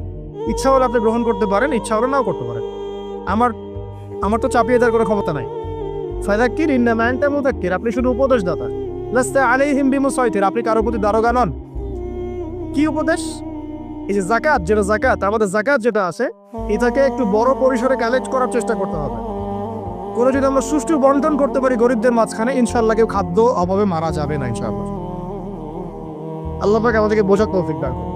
ইচ্ছা হলে আপনি গ্রহণ করতে পারেন, ইচ্ছা হলে নাও করতে পারেন। আমার তো চাপিয়ে দেওয়ার কোনো ক্ষমতা নাই। ফাযাক্কির ইন্নামা আনতা মুযাক্কির, আপনি শুধু উপদেশদাতা। লাস্তা আলাইহিম বিমুসাইতির, আপনি কারো প্রতি দারোগা নন। কি উপদেশ? এই যে যাকাত, যেটা যাকাত, আমাদের যাকাত যেটা আছে, এটাকে একটু বড় পরিসরে কালেক্ট করার চেষ্টা করতে হবে। কোনো যদি আমরা সুষ্ঠু বন্টন করতে পারি গরিবদের মাঝখানে, ইনশাআল্লাহ কেউ খাদ্য অভাবে মারা যাবে না ইনশাআল্লাহ। আল্লাহ পাক আমাদেরকে বোঝার তৌফিক দান করুন।